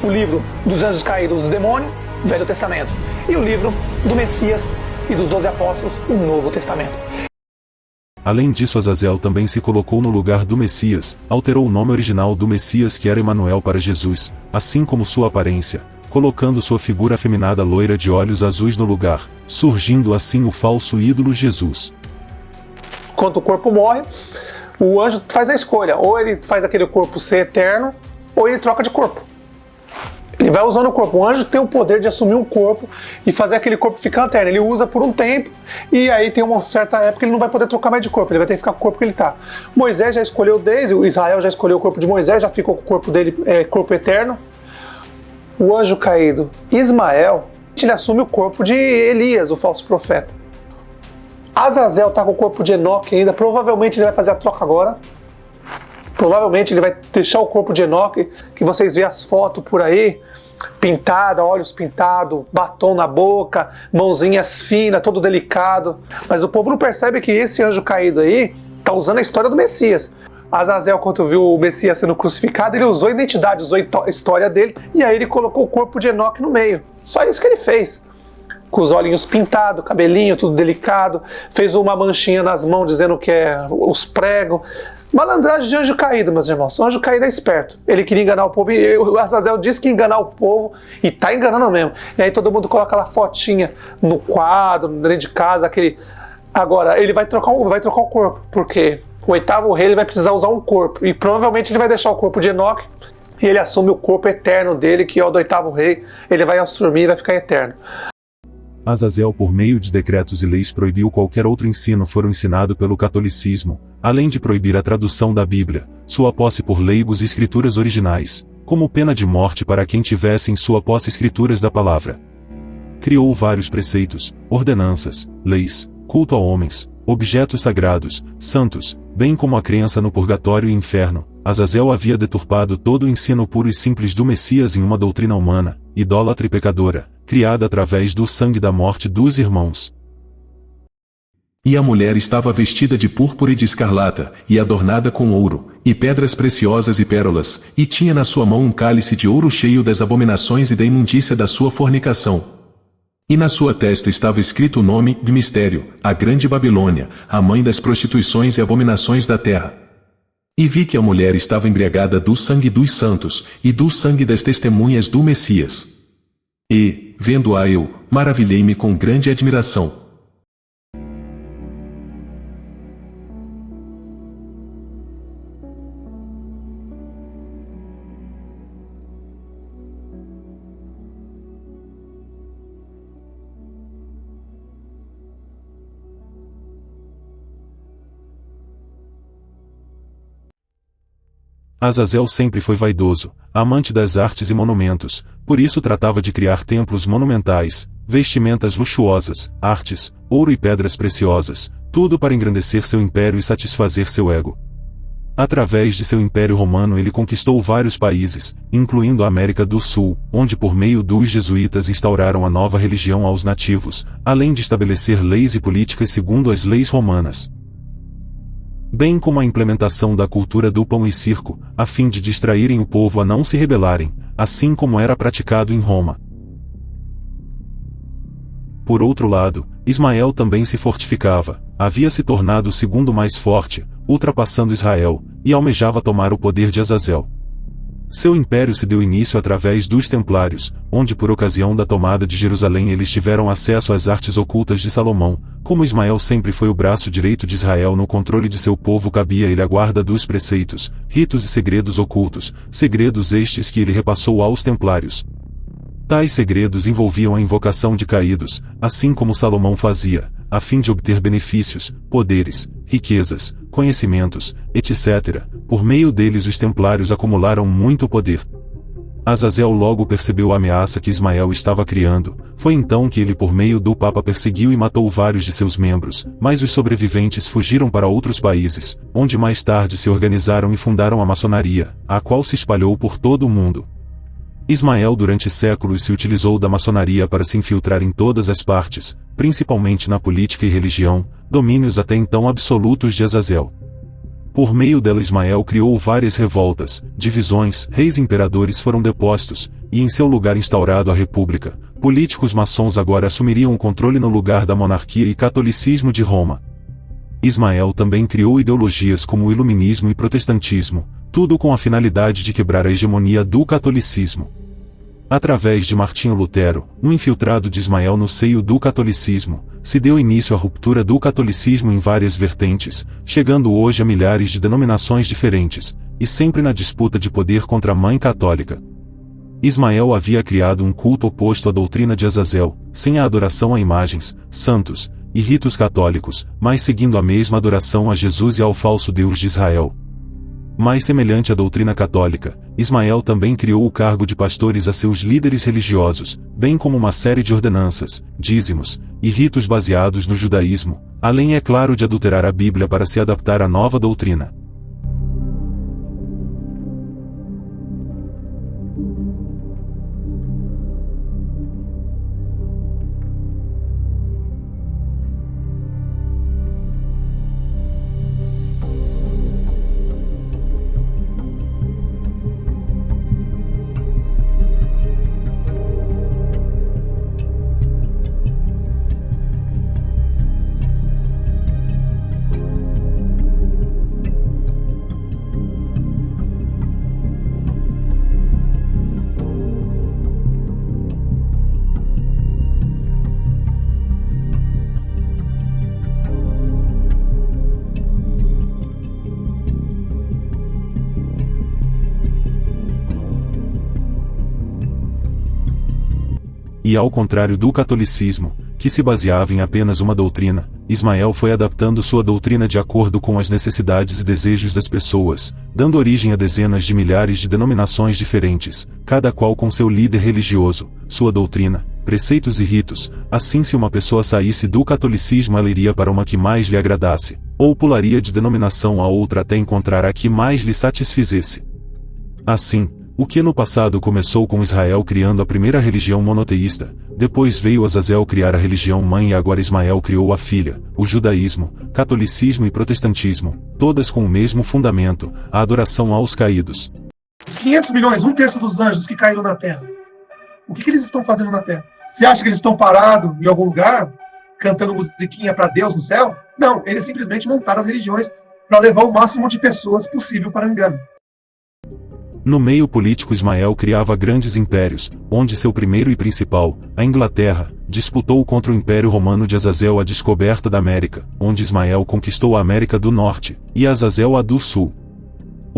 O livro dos anjos caídos, dos demônios, Velho Testamento, e o livro do Messias e dos 12 apóstolos, o Novo Testamento. Além disso, Azazel também se colocou no lugar do Messias, alterou o nome original do Messias, que era Emanuel, para Jesus, assim como sua aparência, colocando sua figura afeminada loira de olhos azuis no lugar, surgindo assim o falso ídolo Jesus. Quando o corpo morre, o anjo faz a escolha, ou ele faz aquele corpo ser eterno, ou ele troca de corpo. Ele vai usando o corpo. O anjo tem o poder de assumir um corpo e fazer aquele corpo ficar eterno. Ele usa por um tempo e aí tem uma certa época que ele não vai poder trocar mais de corpo. Ele vai ter que ficar com o corpo que ele está. Moisés já escolheu desde, o Israel já escolheu o corpo de Moisés, já ficou com o corpo dele, corpo eterno. O anjo caído, Ismael, ele assume o corpo de Elias, o falso profeta. Azazel está com o corpo de Enoque ainda. Provavelmente ele vai fazer a troca agora. Provavelmente ele vai deixar o corpo de Enoque, que vocês veem as fotos por aí, pintada, olhos pintados, batom na boca, mãozinhas finas, todo delicado. Mas o povo não percebe que esse anjo caído aí está usando a história do Messias. Azazel, quando viu o Messias sendo crucificado, ele usou a identidade, usou a história dele, e aí ele colocou o corpo de Enoque no meio. Só isso que ele fez. Com os olhinhos pintados, cabelinho, tudo delicado, fez uma manchinha nas mãos dizendo que é os pregos. Malandragem de anjo caído, meus irmãos. O anjo caído é esperto. Ele queria enganar o povo e o Azazel disse que ia enganar o povo e tá enganando mesmo. E aí todo mundo coloca aquela fotinha no quadro, dentro de casa, aquele... Agora, ele vai trocar o corpo, porque o oitavo rei ele vai precisar usar um corpo. E provavelmente ele vai deixar o corpo de Enoque e ele assume o corpo eterno dele, que é o do oitavo rei. Ele vai assumir e vai ficar eterno. Azazel, por meio de decretos e leis, proibiu qualquer outro ensino for ensinado pelo catolicismo, além de proibir a tradução da Bíblia, sua posse por leigos e escrituras originais, como pena de morte para quem tivesse em sua posse escrituras da palavra. Criou vários preceitos, ordenanças, leis, culto a homens, objetos sagrados, santos, bem como a crença no purgatório e inferno. Azazel havia deturpado todo o ensino puro e simples do Messias em uma doutrina humana, idólatra e pecadora, criada através do sangue da morte dos irmãos. E a mulher estava vestida de púrpura e de escarlata, e adornada com ouro, e pedras preciosas e pérolas, e tinha na sua mão um cálice de ouro cheio das abominações e da imundícia da sua fornicação. E na sua testa estava escrito o nome de mistério, a grande Babilônia, a mãe das prostituições e abominações da terra. E vi que a mulher estava embriagada do sangue dos santos, e do sangue das testemunhas do Messias. E, vendo-a eu, maravilhei-me com grande admiração. Azazel sempre foi vaidoso, amante das artes e monumentos, por isso tratava de criar templos monumentais, vestimentas luxuosas, artes, ouro e pedras preciosas, tudo para engrandecer seu império e satisfazer seu ego. Através de seu Império Romano ele conquistou vários países, incluindo a América do Sul, onde por meio dos jesuítas instauraram a nova religião aos nativos, além de estabelecer leis e políticas segundo as leis romanas. Bem como a implementação da cultura do pão e circo, a fim de distraírem o povo a não se rebelarem, assim como era praticado em Roma. Por outro lado, Ismael também se fortificava, havia se tornado o segundo mais forte, ultrapassando Israel, e almejava tomar o poder de Azazel. Seu império se deu início através dos Templários, onde por ocasião da tomada de Jerusalém eles tiveram acesso às artes ocultas de Salomão. Como Ismael sempre foi o braço direito de Israel no controle de seu povo, cabia a ele a guarda dos preceitos, ritos e segredos ocultos, segredos estes que ele repassou aos Templários. Tais segredos envolviam a invocação de caídos, assim como Salomão fazia, a fim de obter benefícios, poderes, riquezas, conhecimentos, etc. Por meio deles os Templários acumularam muito poder. Azazel logo percebeu a ameaça que Ismael estava criando, foi então que ele por meio do Papa perseguiu e matou vários de seus membros, mas os sobreviventes fugiram para outros países, onde mais tarde se organizaram e fundaram a maçonaria, a qual se espalhou por todo o mundo. Ismael durante séculos se utilizou da maçonaria para se infiltrar em todas as partes, principalmente na política e religião, domínios até então absolutos de Azazel. Por meio dela Ismael criou várias revoltas, divisões, reis e imperadores foram depostos, e em seu lugar instaurado a república. Políticos maçons agora assumiriam o controle no lugar da monarquia e catolicismo de Roma. Ismael também criou ideologias como o iluminismo e protestantismo, tudo com a finalidade de quebrar a hegemonia do catolicismo. Através de Martinho Lutero, um infiltrado de Ismael no seio do catolicismo, se deu início à ruptura do catolicismo em várias vertentes, chegando hoje a milhares de denominações diferentes, e sempre na disputa de poder contra a Mãe Católica. Ismael havia criado um culto oposto à doutrina de Azazel, sem a adoração a imagens, santos e ritos católicos, mas seguindo a mesma adoração a Jesus e ao falso Deus de Israel. Mais semelhante à doutrina católica, Ismael também criou o cargo de pastores a seus líderes religiosos, bem como uma série de ordenanças, dízimos e ritos baseados no judaísmo, além é claro de adulterar a Bíblia para se adaptar à nova doutrina. E ao contrário do catolicismo, que se baseava em apenas uma doutrina, Ismael foi adaptando sua doutrina de acordo com as necessidades e desejos das pessoas, dando origem a dezenas de milhares de denominações diferentes, cada qual com seu líder religioso, sua doutrina, preceitos e ritos. Assim, se uma pessoa saísse do catolicismo, ela iria para uma que mais lhe agradasse, ou pularia de denominação a outra até encontrar a que mais lhe satisfizesse. Assim, o que no passado começou com Israel criando a primeira religião monoteísta, depois veio Azazel criar a religião mãe e agora Ismael criou a filha, o judaísmo, catolicismo e protestantismo, todas com o mesmo fundamento, a adoração aos caídos. Os 500 milhões, 1/3 dos anjos que caíram na Terra, o que eles estão fazendo na Terra? Você acha que eles estão parados em algum lugar, cantando musiquinha para Deus no céu? Não, eles simplesmente montaram as religiões para levar o máximo de pessoas possível para engano. No meio político, Ismael criava grandes impérios, onde seu primeiro e principal, a Inglaterra, disputou contra o Império Romano de Azazel a descoberta da América, onde Ismael conquistou a América do Norte, e Azazel a do Sul.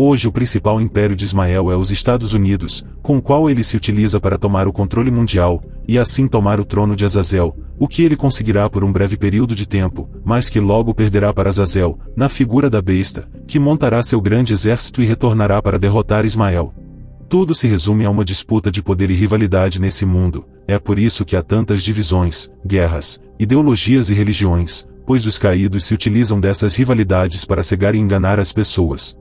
Hoje o principal império de Ismael é os Estados Unidos, com o qual ele se utiliza para tomar o controle mundial, e assim tomar o trono de Azazel, o que ele conseguirá por um breve período de tempo, mas que logo perderá para Azazel, na figura da besta, que montará seu grande exército e retornará para derrotar Ismael. Tudo se resume a uma disputa de poder e rivalidade nesse mundo, é por isso que há tantas divisões, guerras, ideologias e religiões, pois os caídos se utilizam dessas rivalidades para cegar e enganar as pessoas.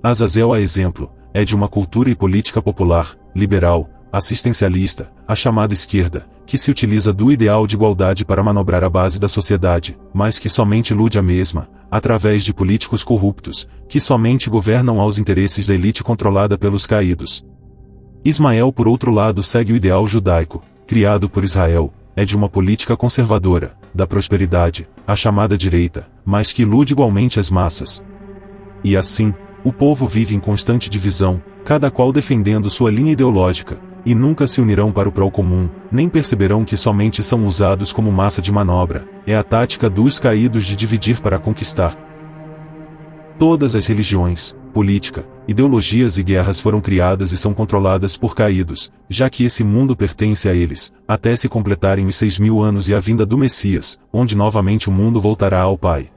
Azazel, a exemplo, é de uma cultura e política popular, liberal, assistencialista, a chamada esquerda, que se utiliza do ideal de igualdade para manobrar a base da sociedade, mas que somente ilude a mesma, através de políticos corruptos, que somente governam aos interesses da elite controlada pelos caídos. Ismael, por outro lado, segue o ideal judaico, criado por Israel, é de uma política conservadora, da prosperidade, a chamada direita, mas que ilude igualmente as massas. E assim, o povo vive em constante divisão, cada qual defendendo sua linha ideológica, e nunca se unirão para o pró comum, nem perceberão que somente são usados como massa de manobra, é a tática dos caídos de dividir para conquistar. Todas as religiões, política, ideologias e guerras foram criadas e são controladas por caídos, já que esse mundo pertence a eles, até se completarem os 6.000 anos e a vinda do Messias, onde novamente o mundo voltará ao Pai.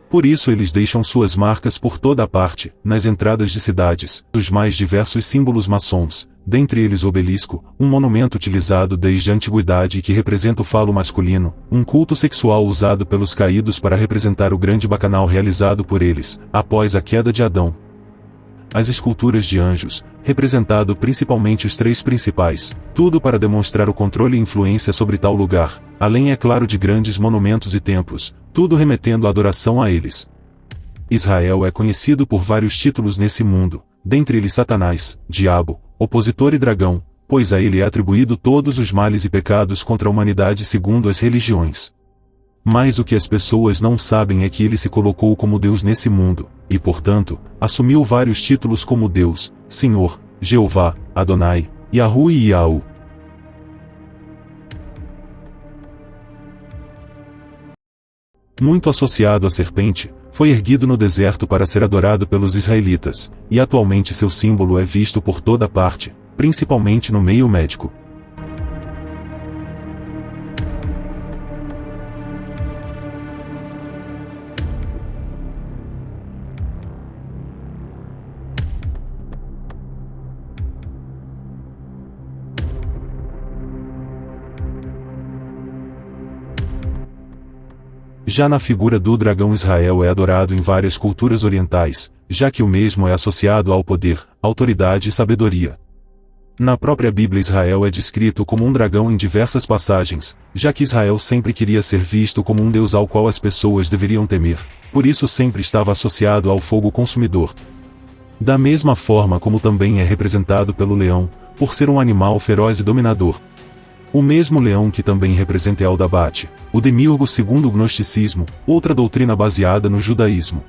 Por isso eles deixam suas marcas por toda a parte, nas entradas de cidades, os mais diversos símbolos maçons, dentre eles o obelisco, um monumento utilizado desde a antiguidade e que representa o falo masculino, um culto sexual usado pelos caídos para representar o grande bacanal realizado por eles, após a queda de Adão. As esculturas de anjos, representado principalmente os 3 principais, tudo para demonstrar o controle e influência sobre tal lugar, além é claro de grandes monumentos e templos, tudo remetendo a adoração a eles. Israel é conhecido por vários títulos nesse mundo, dentre eles Satanás, Diabo, Opositor e Dragão, pois a ele é atribuído todos os males e pecados contra a humanidade segundo as religiões. Mas o que as pessoas não sabem é que ele se colocou como Deus nesse mundo, e portanto, assumiu vários títulos como Deus, Senhor, Jeová, Adonai, Yahu e Yahu. Muito associado à serpente, foi erguido no deserto para ser adorado pelos israelitas, e atualmente seu símbolo é visto por toda parte, principalmente no meio médico. Já na figura do dragão, Israel é adorado em várias culturas orientais, já que o mesmo é associado ao poder, autoridade e sabedoria. Na própria Bíblia, Israel é descrito como um dragão em diversas passagens, já que Israel sempre queria ser visto como um deus ao qual as pessoas deveriam temer, por isso sempre estava associado ao fogo consumidor. Da mesma forma como também é representado pelo leão, por ser um animal feroz e dominador. O mesmo leão que também representa Aldabat, o demiurgo segundo o gnosticismo, outra doutrina baseada no judaísmo.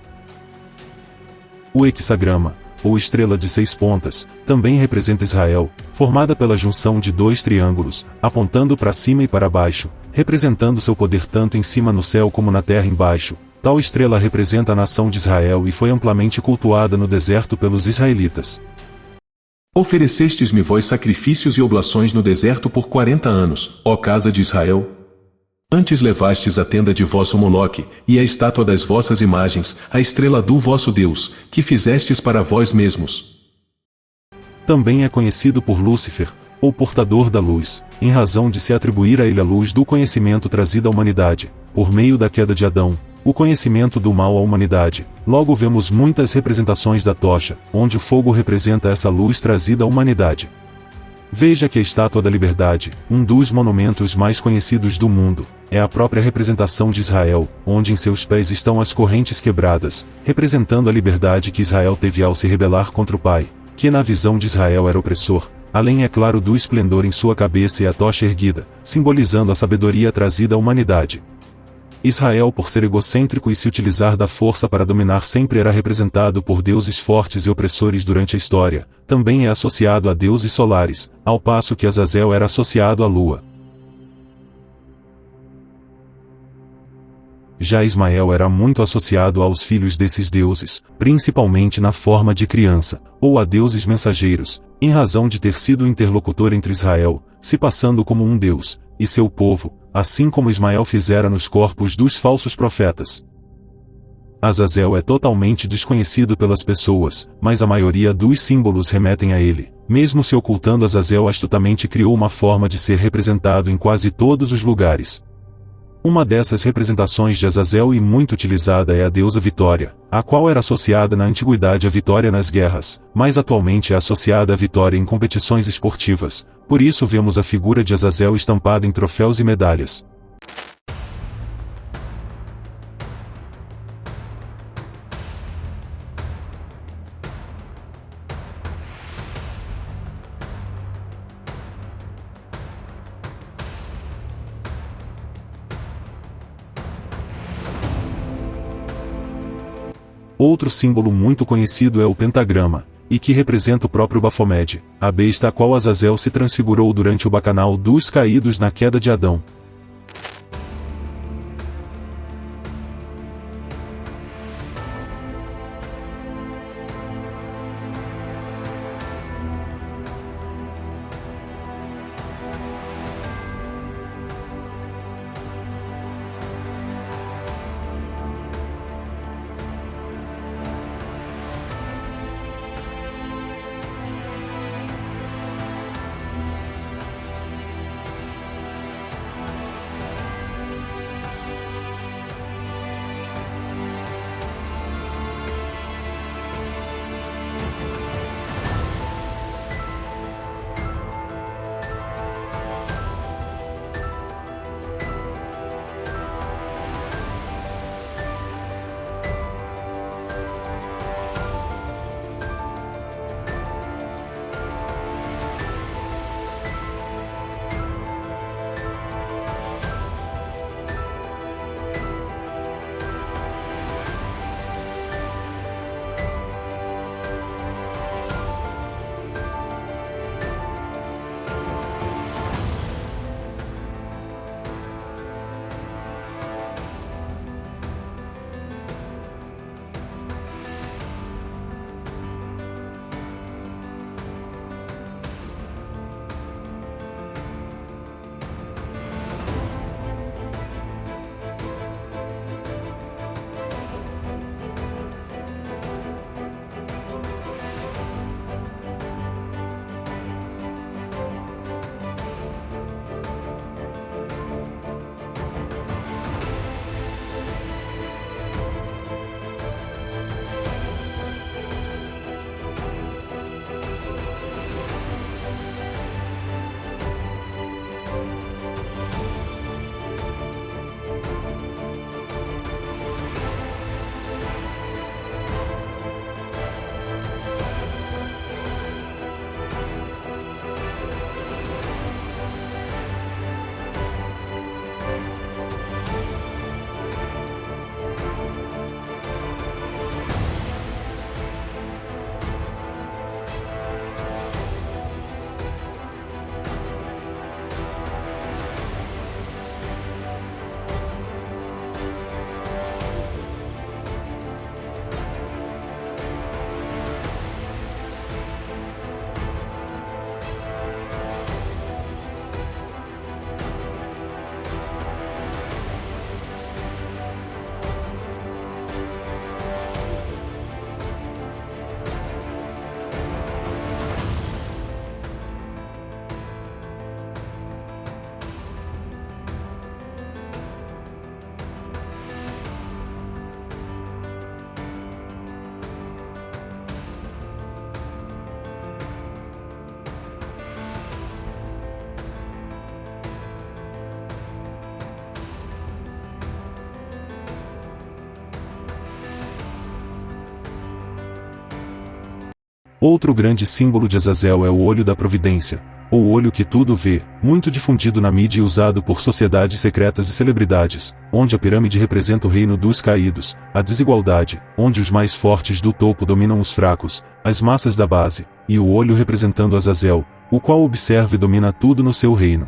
O hexagrama, ou estrela de 6 pontas, também representa Israel, formada pela junção de 2 triângulos, apontando para cima e para baixo, representando seu poder tanto em cima no céu como na terra embaixo. Tal estrela representa a nação de Israel e foi amplamente cultuada no deserto pelos israelitas. Oferecestes-me vós sacrifícios e oblações no deserto por 40 anos, ó casa de Israel. Antes levastes a tenda de vosso Moloque, e a estátua das vossas imagens, a estrela do vosso Deus, que fizestes para vós mesmos. Também é conhecido por Lúcifer, ou portador da luz, em razão de se atribuir a ele a luz do conhecimento trazida à humanidade, por meio da queda de Adão, o conhecimento do mal à humanidade. Logo vemos muitas representações da tocha, onde o fogo representa essa luz trazida à humanidade. Veja que a Estátua da Liberdade, um dos monumentos mais conhecidos do mundo, é a própria representação de Israel, onde em seus pés estão as correntes quebradas, representando a liberdade que Israel teve ao se rebelar contra o Pai, que na visão de Israel era opressor, além é claro do esplendor em sua cabeça e a tocha erguida, simbolizando a sabedoria trazida à humanidade. Israel, por ser egocêntrico e se utilizar da força para dominar, sempre era representado por deuses fortes e opressores durante a história. Também é associado a deuses solares, ao passo que Azazel era associado à lua. Já Ismael era muito associado aos filhos desses deuses, principalmente na forma de criança, ou a deuses mensageiros, em razão de ter sido interlocutor entre Israel, se passando como um deus, e seu povo, assim como Ismael fizera nos corpos dos falsos profetas. Azazel é totalmente desconhecido pelas pessoas, mas a maioria dos símbolos remetem a ele. Mesmo se ocultando, Azazel astutamente criou uma forma de ser representado em quase todos os lugares. Uma dessas representações de Azazel e muito utilizada é a deusa Vitória, a qual era associada na antiguidade à vitória nas guerras, mas atualmente é associada à vitória em competições esportivas. Por isso vemos a figura de Azazel estampada em troféus e medalhas. Outro símbolo muito conhecido é o pentagrama, e que representa o próprio Baphomet, a besta a qual Azazel se transfigurou durante o bacanal dos caídos na queda de Adão. Outro grande símbolo de Azazel é o olho da providência, ou olho que tudo vê, muito difundido na mídia e usado por sociedades secretas e celebridades, onde a pirâmide representa o reino dos caídos, a desigualdade, onde os mais fortes do topo dominam os fracos, as massas da base, e o olho representando Azazel, o qual observa e domina tudo no seu reino.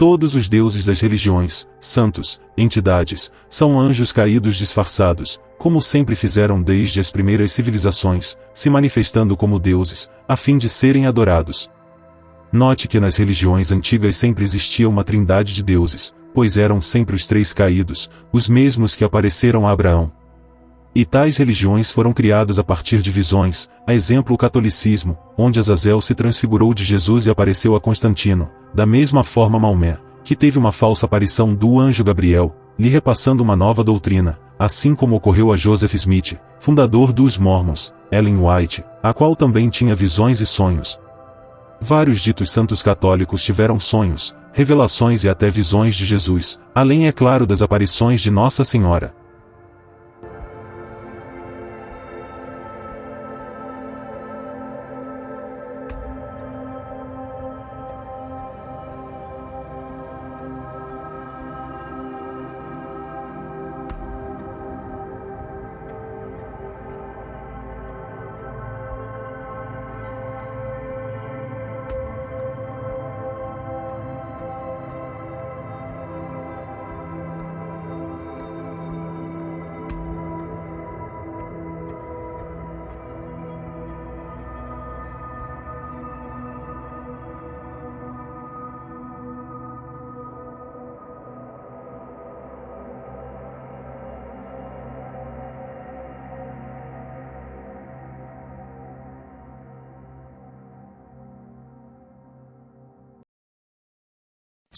Todos os deuses das religiões, santos, entidades, são anjos caídos disfarçados, como sempre fizeram desde as primeiras civilizações, se manifestando como deuses, a fim de serem adorados. Note que nas religiões antigas sempre existia uma trindade de deuses, pois eram sempre os três caídos, os mesmos que apareceram a Abraão. E tais religiões foram criadas a partir de visões, a exemplo o catolicismo, onde Azazel se transfigurou de Jesus e apareceu a Constantino, da mesma forma Maomé, que teve uma falsa aparição do anjo Gabriel, lhe repassando uma nova doutrina, assim como ocorreu a Joseph Smith, fundador dos Mormons, Ellen White, a qual também tinha visões e sonhos. Vários ditos santos católicos tiveram sonhos, revelações e até visões de Jesus, além é claro das aparições de Nossa Senhora.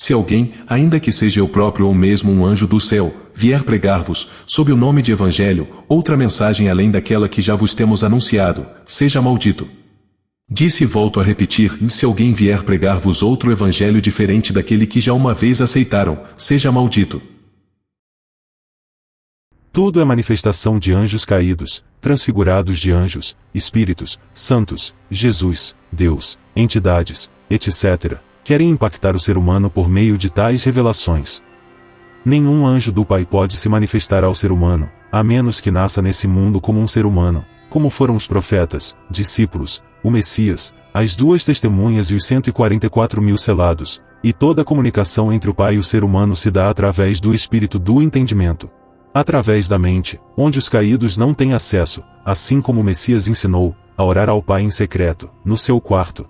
Se alguém, ainda que seja eu próprio ou mesmo um anjo do céu, vier pregar-vos, sob o nome de Evangelho, outra mensagem além daquela que já vos temos anunciado, seja maldito. Disse e volto a repetir, e se alguém vier pregar-vos outro Evangelho diferente daquele que já uma vez aceitaram, seja maldito. Tudo é manifestação de anjos caídos, transfigurados de anjos, espíritos, santos, Jesus, Deus, entidades, etc., querem impactar o ser humano por meio de tais revelações. Nenhum anjo do Pai pode se manifestar ao ser humano, a menos que nasça nesse mundo como um ser humano, como foram os profetas, discípulos, o Messias, as duas testemunhas e os 144.000 selados, e toda a comunicação entre o Pai e o ser humano se dá através do espírito do entendimento. Através da mente, onde os caídos não têm acesso, assim como o Messias ensinou, a orar ao Pai em secreto, no seu quarto.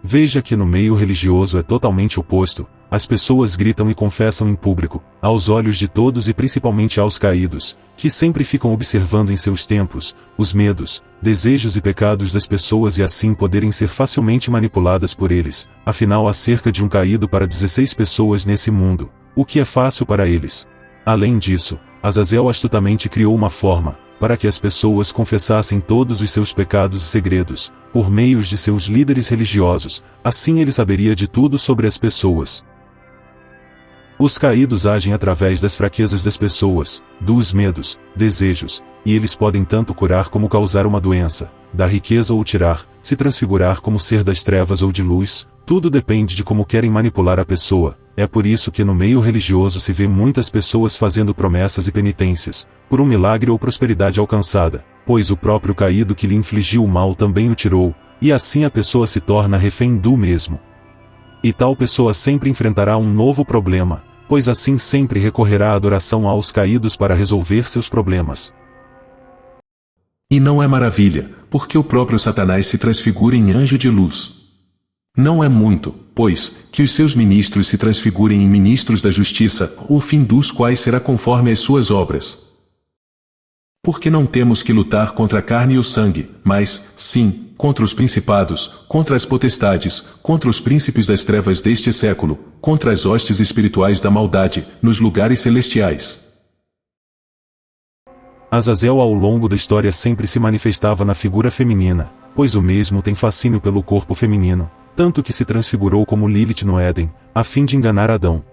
Veja que no meio religioso é totalmente oposto, as pessoas gritam e confessam em público, aos olhos de todos e principalmente aos caídos, que sempre ficam observando em seus templos, os medos, desejos e pecados das pessoas e assim poderem ser facilmente manipuladas por eles, afinal há cerca de um caído para 16 pessoas nesse mundo, o que é fácil para eles. Além disso, Azazel astutamente criou uma forma, para que as pessoas confessassem todos os seus pecados e segredos, por meio de seus líderes religiosos, assim ele saberia de tudo sobre as pessoas. Os caídos agem através das fraquezas das pessoas, dos medos, desejos, e eles podem tanto curar como causar uma doença, dar riqueza ou tirar, se transfigurar como ser das trevas ou de luz, tudo depende de como querem manipular a pessoa. É por isso que no meio religioso se vê muitas pessoas fazendo promessas e penitências, por um milagre ou prosperidade alcançada, pois o próprio caído que lhe infligiu o mal também o tirou, e assim a pessoa se torna refém do mesmo. E tal pessoa sempre enfrentará um novo problema, pois assim sempre recorrerá à adoração aos caídos para resolver seus problemas. E não é maravilha, porque o próprio Satanás se transfigura em anjo de luz. Não é muito, pois, que os seus ministros se transfigurem em ministros da justiça, o fim dos quais será conforme as suas obras. Porque não temos que lutar contra a carne e o sangue, mas, sim, contra os principados, contra as potestades, contra os príncipes das trevas deste século, contra as hostes espirituais da maldade, nos lugares celestiais. Azazel ao longo da história sempre se manifestava na figura feminina, pois o mesmo tem fascínio pelo corpo feminino, tanto que se transfigurou como Lilith no Éden, a fim de enganar Adão.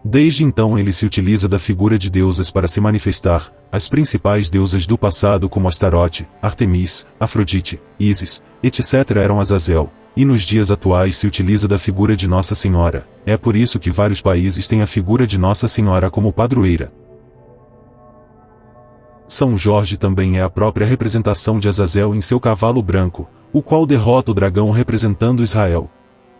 Desde então ele se utiliza da figura de deusas para se manifestar, as principais deusas do passado como Astarote, Artemis, Afrodite, Ísis, etc. eram Azazel, e nos dias atuais se utiliza da figura de Nossa Senhora, é por isso que vários países têm a figura de Nossa Senhora como padroeira. São Jorge também é a própria representação de Azazel em seu cavalo branco, o qual derrota o dragão representando Israel.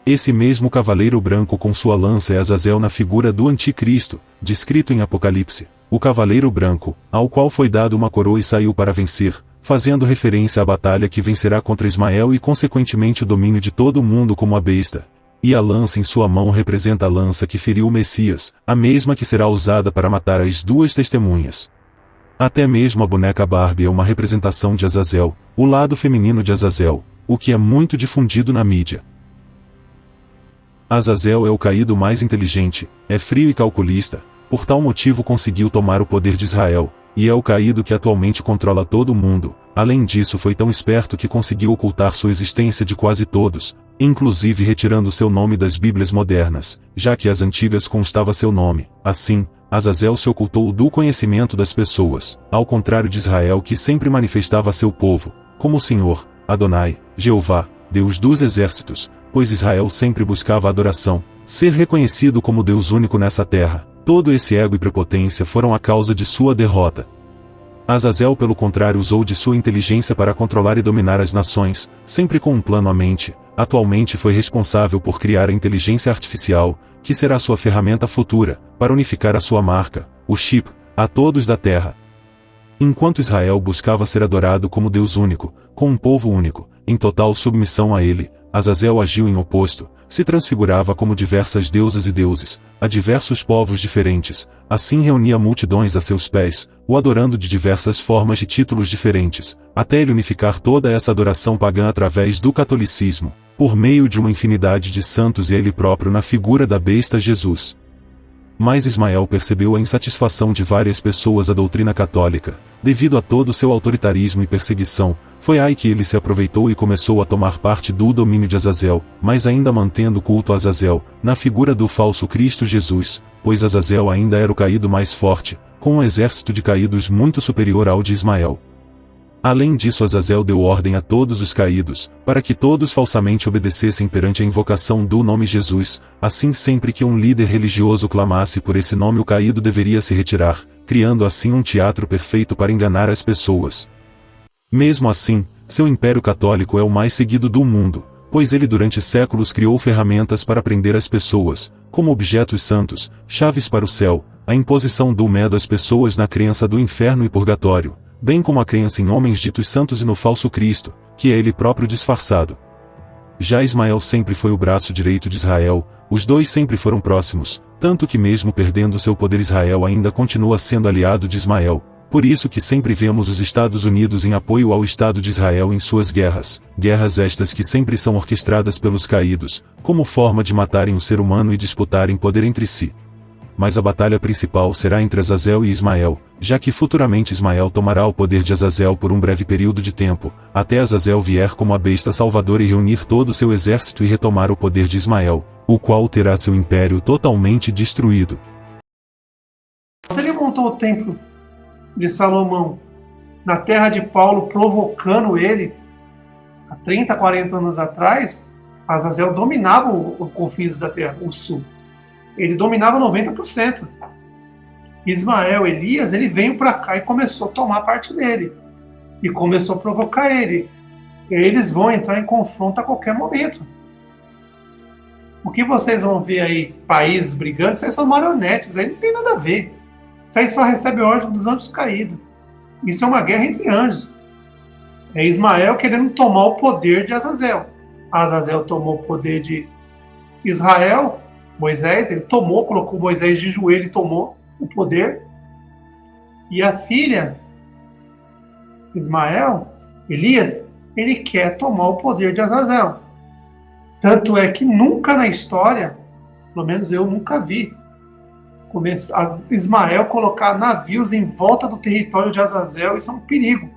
Esse mesmo cavaleiro branco com sua lança é Azazel na figura do Anticristo, descrito em Apocalipse, o cavaleiro branco, ao qual foi dado uma coroa e saiu para vencer, fazendo referência à batalha que vencerá contra Ismael e consequentemente o domínio de todo o mundo como a besta. E a lança em sua mão representa a lança que feriu o Messias, a mesma que será usada para matar as duas testemunhas. Até mesmo a boneca Barbie é uma representação de Azazel, o lado feminino de Azazel, o que é muito difundido na mídia. Azazel é o caído mais inteligente, é frio e calculista, por tal motivo conseguiu tomar o poder de Israel, e é o caído que atualmente controla todo o mundo. Além disso, foi tão esperto que conseguiu ocultar sua existência de quase todos, inclusive retirando seu nome das Bíblias modernas, já que as antigas constava seu nome. Assim, Azazel se ocultou do conhecimento das pessoas, ao contrário de Israel que sempre manifestava a seu povo, como o Senhor, Adonai, Jeová, Deus dos exércitos, pois Israel sempre buscava a adoração, ser reconhecido como Deus único nessa terra. Todo esse ego e prepotência foram a causa de sua derrota. Azazel, pelo contrário, usou de sua inteligência para controlar e dominar as nações, sempre com um plano à mente. Atualmente foi responsável por criar a inteligência artificial, que será sua ferramenta futura, para unificar a sua marca, o chip, a todos da terra. Enquanto Israel buscava ser adorado como Deus único, com um povo único, em total submissão a ele, Azazel agiu em oposto, se transfigurava como diversas deusas e deuses, a diversos povos diferentes, assim reunia multidões a seus pés, o adorando de diversas formas e títulos diferentes, até ele unificar toda essa adoração pagã através do catolicismo, por meio de uma infinidade de santos e ele próprio na figura da besta Jesus. Mas Ismael percebeu a insatisfação de várias pessoas à doutrina católica, devido a todo o seu autoritarismo e perseguição. Foi aí que ele se aproveitou e começou a tomar parte do domínio de Azazel, mas ainda mantendo culto a Azazel, na figura do falso Cristo Jesus, pois Azazel ainda era o caído mais forte, com um exército de caídos muito superior ao de Ismael. Além disso, Azazel deu ordem a todos os caídos, para que todos falsamente obedecessem perante a invocação do nome Jesus. Assim, sempre que um líder religioso clamasse por esse nome, o caído deveria se retirar, criando assim um teatro perfeito para enganar as pessoas. Mesmo assim, seu império católico é o mais seguido do mundo, pois ele durante séculos criou ferramentas para prender as pessoas, como objetos santos, chaves para o céu, a imposição do medo às pessoas na crença do inferno e purgatório, bem como a crença em homens ditos santos e no falso Cristo, que é ele próprio disfarçado. Já Ismael sempre foi o braço direito de Israel, os dois sempre foram próximos, tanto que mesmo perdendo seu poder Israel ainda continua sendo aliado de Ismael, por isso que sempre vemos os Estados Unidos em apoio ao Estado de Israel em suas guerras, guerras estas que sempre são orquestradas pelos caídos, como forma de matarem o ser humano e disputarem poder entre si. Mas a batalha principal será entre Azazel e Ismael, já que futuramente Ismael tomará o poder de Azazel por um breve período de tempo, até Azazel vier como a besta salvadora e reunir todo o seu exército e retomar o poder de Ismael, o qual terá seu império totalmente destruído. Ele montou o templo de Salomão na terra de Paulo, provocando ele, há 30, 40 anos atrás, Azazel dominava os confins da terra, o sul. Ele dominava 90%. Ismael, Elias, ele veio para cá e começou a tomar parte dele. E começou a provocar ele. Eles vão entrar em confronto a qualquer momento. O que vocês vão ver aí, países brigando, isso aí são marionetes, aí não tem nada a ver. Isso aí só recebe ordem dos anjos caídos. Isso é uma guerra entre anjos. É Ismael querendo tomar o poder de Azazel. Azazel tomou o poder de Israel. Moisés, ele tomou, colocou Moisés de joelho e tomou o poder. E a filha, Ismael, Elias, ele quer tomar o poder de Azazel. Tanto é que nunca na história, pelo menos eu nunca vi, Ismael colocar navios em volta do território de Azazel. Isso é um perigo.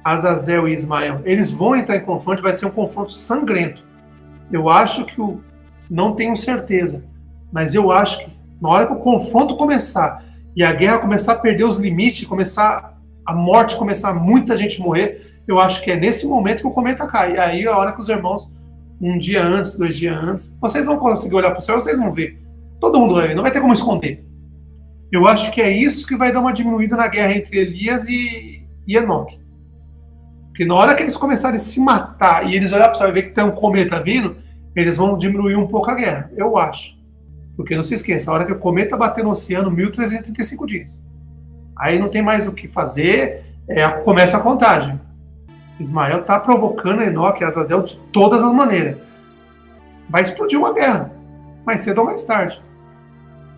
Azazel e Ismael, eles vão entrar em confronto, vai ser um confronto sangrento. Eu acho que não tenho certeza, mas eu acho que na hora que o confronto começar e a guerra começar a perder os limites, começar a morte, começar muita gente morrer, eu acho que é nesse momento que o cometa cai. E aí é a hora que os irmãos, um dia antes, 2 dias antes, vocês vão conseguir olhar para o céu, vocês vão ver. Todo mundo vai ver, não vai ter como esconder. Eu acho que é isso que vai dar uma diminuída na guerra entre Elias e Enoque. Porque na hora que eles começarem a se matar e eles olharem para o céu e ver que tem um cometa vindo, eles vão diminuir um pouco a guerra, eu acho. Porque não se esqueça, a hora que o cometa bater no oceano, 1335 dias. Aí não tem mais o que fazer, começa a contagem. Ismael está provocando Enoque e Azazel de todas as maneiras. Vai explodir uma guerra, mais cedo ou mais tarde.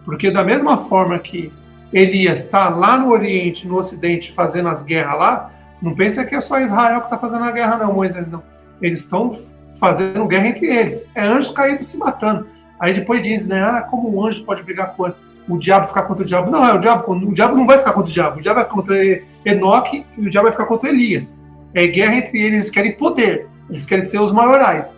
Porque da mesma forma que Elias está lá no Oriente, no Ocidente, fazendo as guerras lá, não pensa que é só Israel que está fazendo a guerra não, Moisés não. Eles estão fazendo guerra entre eles. É anjos caídos se matando. Aí depois diz, né, como um anjo pode brigar com o diabo, ficar contra o diabo. Não, o diabo não vai ficar contra o diabo vai ficar contra Enoque e o diabo vai ficar contra Elias. É guerra entre eles, eles querem poder, eles querem ser os maiorais.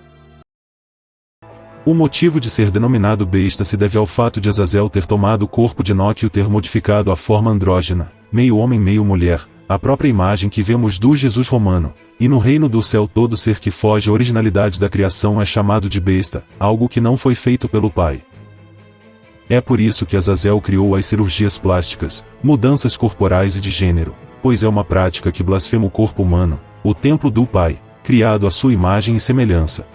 O motivo de ser denominado besta se deve ao fato de Azazel ter tomado o corpo de Enoque e o ter modificado a forma andrógena, meio homem meio mulher, a própria imagem que vemos do Jesus romano, e no reino do céu todo ser que foge à originalidade da criação é chamado de besta, algo que não foi feito pelo Pai. É por isso que Azazel criou as cirurgias plásticas, mudanças corporais e de gênero, pois é uma prática que blasfema o corpo humano, o templo do Pai, criado à sua imagem e semelhança.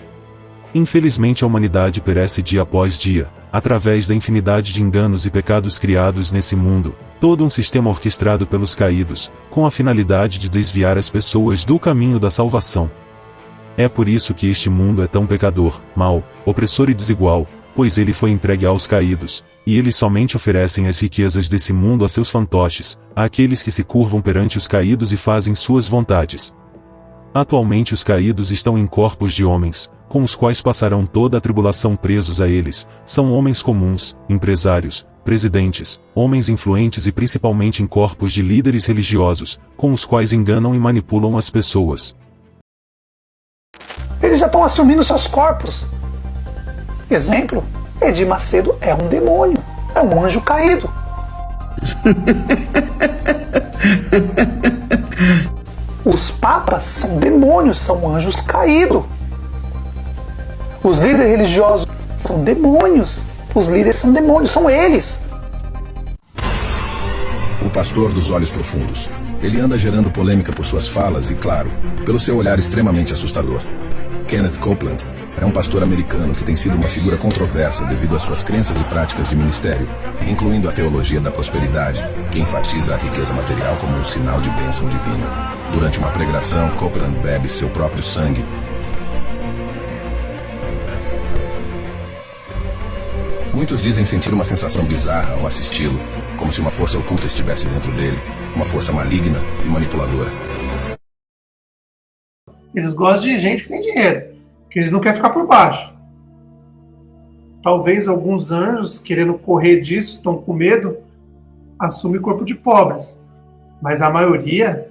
Infelizmente a humanidade perece dia após dia, através da infinidade de enganos e pecados criados nesse mundo, todo um sistema orquestrado pelos caídos, com a finalidade de desviar as pessoas do caminho da salvação. É por isso que este mundo é tão pecador, mau, opressor e desigual, pois ele foi entregue aos caídos, e eles somente oferecem as riquezas desse mundo a seus fantoches, àqueles que se curvam perante os caídos e fazem suas vontades. Atualmente os caídos estão em corpos de homens, com os quais passarão toda a tribulação presos a eles, são homens comuns, empresários, presidentes, homens influentes e principalmente em corpos de líderes religiosos, com os quais enganam e manipulam as pessoas. Eles já estão assumindo seus corpos. Exemplo, Edir Macedo é um demônio, é um anjo caído. Os papas são demônios, são anjos caídos. Os líderes religiosos são demônios. Os líderes são demônios, são eles. O pastor dos olhos profundos. Ele anda gerando polêmica por suas falas e, claro, pelo seu olhar extremamente assustador. Kenneth Copeland é um pastor americano que tem sido uma figura controversa devido às suas crenças e práticas de ministério, incluindo a teologia da prosperidade, que enfatiza a riqueza material como um sinal de bênção divina. Durante uma pregação, Copeland bebe seu próprio sangue. Muitos dizem sentir uma sensação bizarra ao assisti-lo, como se uma força oculta estivesse dentro dele, uma força maligna e manipuladora. Eles gostam de gente que tem dinheiro, que eles não querem ficar por baixo. Talvez alguns anjos, querendo correr disso, estão com medo, assumem o corpo de pobres. Mas a maioria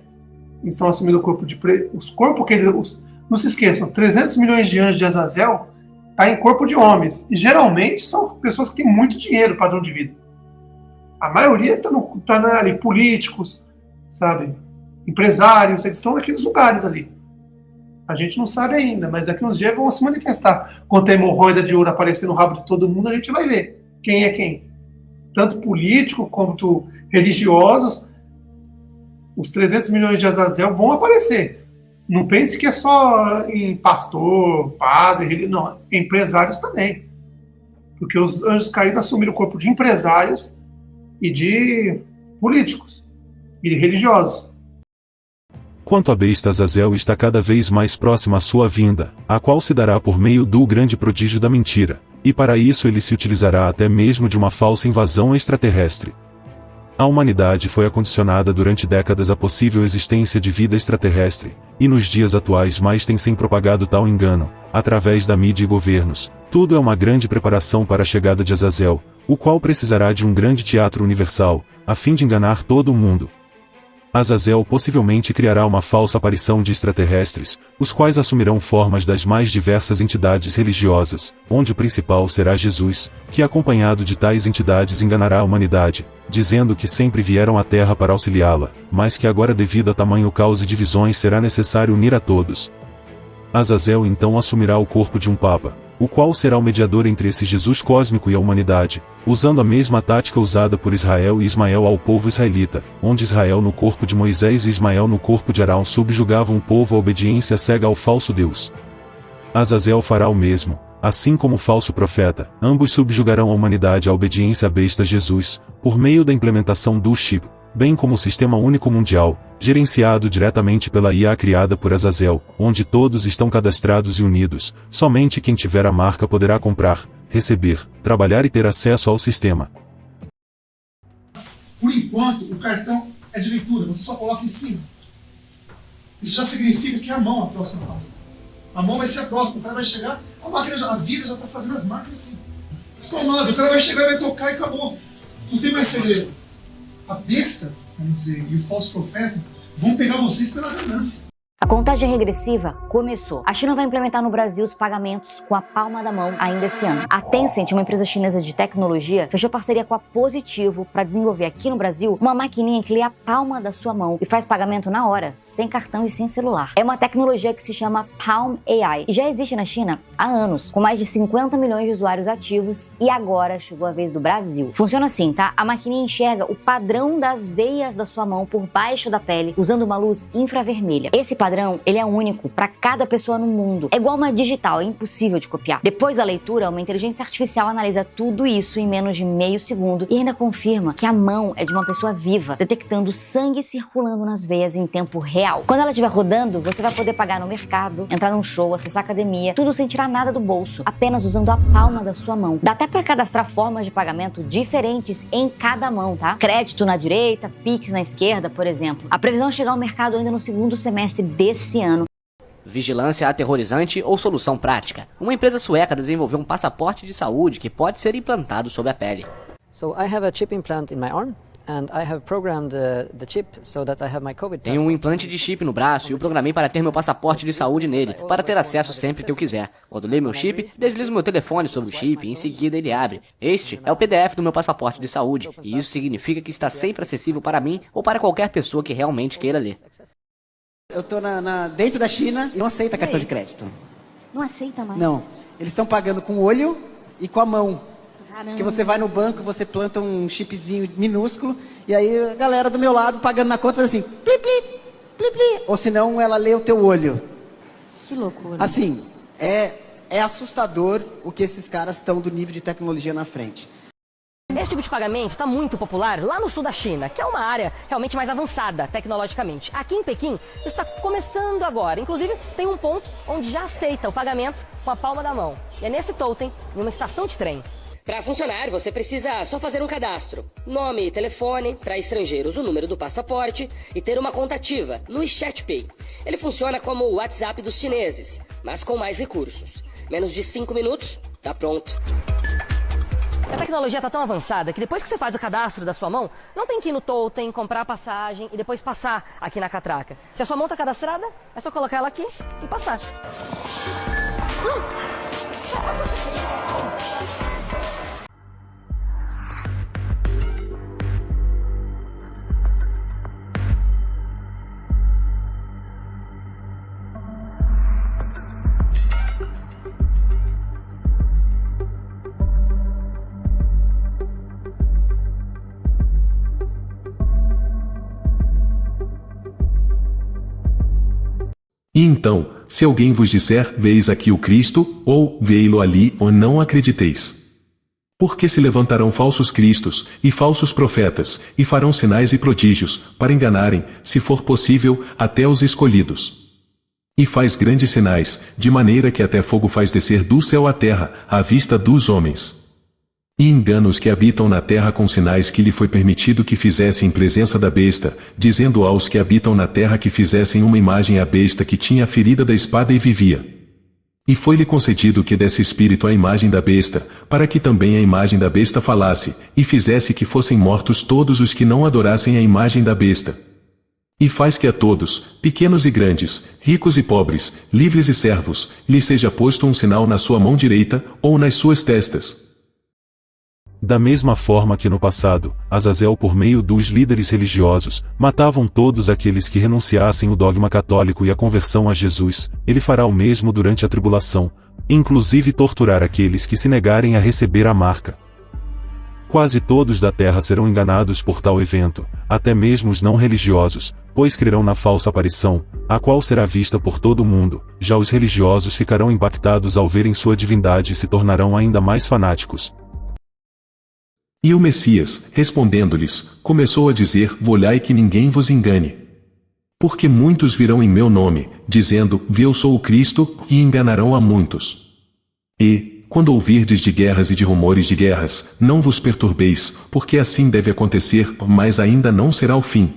estão assumindo o corpo de... Os corpos que eles... Não se esqueçam, 300 milhões de anjos de Azazel está em corpo de homens. E geralmente são pessoas que têm muito dinheiro, padrão de vida. A maioria está ali, políticos, sabe? Empresários, eles estão naqueles lugares ali. A gente não sabe ainda, mas daqui uns dias vão se manifestar. Quando a hemorroida de ouro aparecer no rabo de todo mundo, a gente vai ver quem é quem. Tanto político quanto religiosos, os 300 milhões de Azazel vão aparecer. Não pense que é só em pastor, padre, não, empresários também. Porque os anjos caídos assumiram o corpo de empresários e de políticos e de religiosos. Quanto à besta, Azazel está cada vez mais próxima à sua vinda, a qual se dará por meio do grande prodígio da mentira, e para isso ele se utilizará até mesmo de uma falsa invasão extraterrestre. A humanidade foi acondicionada durante décadas à possível existência de vida extraterrestre, e nos dias atuais mais tem se propagado tal engano, através da mídia e governos. Tudo é uma grande preparação para a chegada de Azazel, o qual precisará de um grande teatro universal, a fim de enganar todo o mundo. Azazel possivelmente criará uma falsa aparição de extraterrestres, os quais assumirão formas das mais diversas entidades religiosas, onde o principal será Jesus, que acompanhado de tais entidades enganará a humanidade, dizendo que sempre vieram à Terra para auxiliá-la, mas que agora devido a tamanho caos e divisões será necessário unir a todos. Azazel então assumirá o corpo de um Papa, o qual será o mediador entre esse Jesus cósmico e a humanidade, usando a mesma tática usada por Israel e Ismael ao povo israelita, onde Israel no corpo de Moisés e Ismael no corpo de Arão subjugavam o povo à obediência cega ao falso Deus. Azazel fará o mesmo, assim como o falso profeta, ambos subjugarão a humanidade à obediência à besta Jesus, por meio da implementação do chip, bem como o Sistema Único Mundial, gerenciado diretamente pela IA criada por Azazel, onde todos estão cadastrados e unidos. Somente quem tiver a marca poderá comprar, receber, trabalhar e ter acesso ao sistema. Por enquanto, o cartão é de leitura, você só coloca em cima. Isso já significa que é a mão a próxima passo. A mão vai ser a próxima, o cara vai chegar, a Visa já está fazendo as máquinas assim. Estomado, o cara vai chegar, vai tocar e acabou. Não tem mais segredo. A besta, vamos dizer, e o falso profeta vão pegar vocês pela ganância. A contagem regressiva começou. A China vai implementar no Brasil os pagamentos com a palma da mão ainda esse ano. A Tencent, uma empresa chinesa de tecnologia, fechou parceria com a Positivo para desenvolver aqui no Brasil uma maquininha que lê a palma da sua mão e faz pagamento na hora, sem cartão e sem celular. É uma tecnologia que se chama Palm AI e já existe na China há anos, com mais de 50 milhões de usuários ativos, e agora chegou a vez do Brasil. Funciona assim, tá? A maquininha enxerga o padrão das veias da sua mão por baixo da pele, usando uma luz infravermelha. Esse padrão, ele é único para cada pessoa no mundo. É igual uma digital, é impossível de copiar. Depois da leitura, uma inteligência artificial analisa tudo isso em menos de meio segundo e ainda confirma que a mão é de uma pessoa viva, detectando sangue circulando nas veias em tempo real. Quando ela estiver rodando, você vai poder pagar no mercado, entrar num show, acessar academia, tudo sem tirar nada do bolso, apenas usando a palma da sua mão. Dá até para cadastrar formas de pagamento diferentes em cada mão, tá? Crédito na direita, Pix na esquerda, por exemplo. A previsão é chegar ao mercado ainda no segundo semestre desse ano. Vigilância aterrorizante ou solução prática? Uma empresa sueca desenvolveu um passaporte de saúde que pode ser implantado sob a pele. Tenho um implante de chip no braço e o programei para ter meu passaporte de saúde nele, para ter acesso sempre que eu quiser. Quando leio meu chip, deslizo meu telefone sobre o chip e em seguida ele abre. Este é o PDF do meu passaporte de saúde, e isso significa que está sempre acessível para mim ou para qualquer pessoa que realmente queira ler. Eu tô dentro da China e não aceita cartão de crédito. Não aceita mais? Não. Eles estão pagando com o olho e com a mão. Caramba. Porque você vai no banco, você planta um chipzinho minúsculo e aí a galera do meu lado pagando na conta faz assim, pli, pli, pli, pli. Ou senão ela lê o teu olho. Que loucura. Assim, é assustador o que esses caras estão do nível de tecnologia na frente. Esse tipo de pagamento está muito popular lá no sul da China, que é uma área realmente mais avançada tecnologicamente. Aqui em Pequim, isso está começando agora. Inclusive, tem um ponto onde já aceita o pagamento com a palma da mão. E é nesse totem, em uma estação de trem. Para funcionar, você precisa só fazer um cadastro. Nome e telefone, para estrangeiros o número do passaporte e ter uma conta ativa no WeChat Pay. Ele funciona como o WhatsApp dos chineses, mas com mais recursos. Menos de 5 minutos, tá pronto. A tecnologia está tão avançada que depois que você faz o cadastro da sua mão, não tem que ir no totem, comprar a passagem e depois passar aqui na catraca. Se a sua mão está cadastrada, é só colocar ela aqui e passar. E então, se alguém vos disser, veis aqui o Cristo, ou vei-lo ali, ou não acrediteis. Porque se levantarão falsos cristos, e falsos profetas, e farão sinais e prodígios, para enganarem, se for possível, até os escolhidos. E faz grandes sinais, de maneira que até fogo faz descer do céu à terra, à vista dos homens. E engana os que habitam na terra com sinais que lhe foi permitido que fizessem em presença da besta, dizendo aos que habitam na terra que fizessem uma imagem à besta que tinha a ferida da espada e vivia. E foi-lhe concedido que desse espírito à imagem da besta, para que também a imagem da besta falasse, e fizesse que fossem mortos todos os que não adorassem a imagem da besta. E faz que a todos, pequenos e grandes, ricos e pobres, livres e servos, lhe seja posto um sinal na sua mão direita, ou nas suas testas. Da mesma forma que no passado, Azazel por meio dos líderes religiosos, matavam todos aqueles que renunciassem o dogma católico e a conversão a Jesus, ele fará o mesmo durante a tribulação, inclusive torturar aqueles que se negarem a receber a marca. Quase todos da terra serão enganados por tal evento, até mesmo os não religiosos, pois crerão na falsa aparição, a qual será vista por todo o mundo. Já os religiosos ficarão impactados ao verem sua divindade e se tornarão ainda mais fanáticos. E o Messias, respondendo-lhes, começou a dizer: olhai que ninguém vos engane. Porque muitos virão em meu nome, dizendo: eu sou o Cristo, e enganarão a muitos. E, quando ouvirdes de guerras e de rumores de guerras, não vos perturbeis, porque assim deve acontecer, mas ainda não será o fim.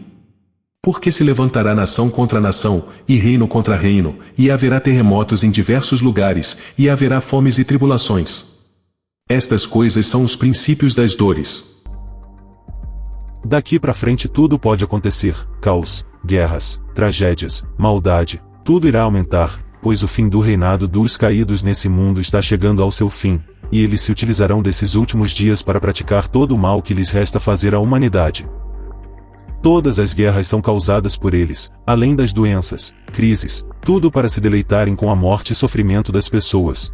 Porque se levantará nação contra nação, e reino contra reino, e haverá terremotos em diversos lugares, e haverá fomes e tribulações. Estas coisas são os princípios das dores. Daqui para frente tudo pode acontecer: caos, guerras, tragédias, maldade, tudo irá aumentar, pois o fim do reinado dos caídos nesse mundo está chegando ao seu fim, e eles se utilizarão desses últimos dias para praticar todo o mal que lhes resta fazer à humanidade. Todas as guerras são causadas por eles, além das doenças, crises, tudo para se deleitarem com a morte e sofrimento das pessoas.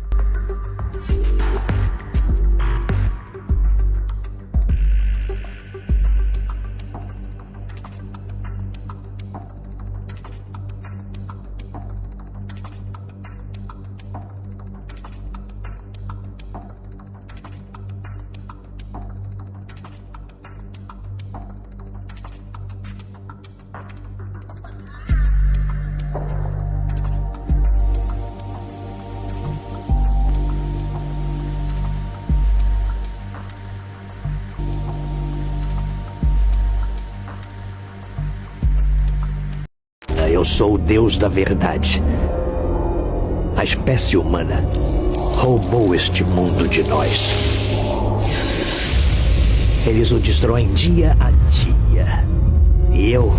Eu sou o Deus da verdade. A espécie humana roubou este mundo de nós. Eles o destroem dia a dia. E eu,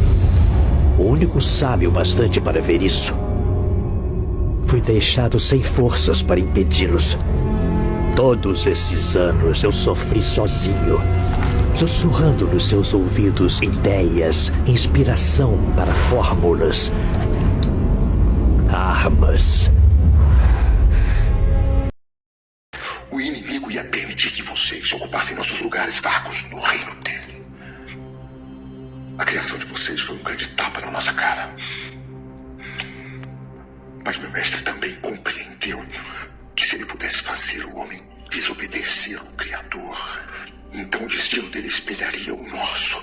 o único sábio bastante para ver isso, fui deixado sem forças para impedi-los. Todos esses anos eu sofri sozinho, sussurrando nos seus ouvidos ideias, inspiração para fórmulas, armas. O inimigo ia permitir que vocês ocupassem nossos lugares vagos no reino dele. A criação de vocês foi um grande tapa na nossa cara. Mas meu mestre também compreendeu que se ele pudesse fazer o homem desobedecer o Criador, então o destino dele espelharia o nosso.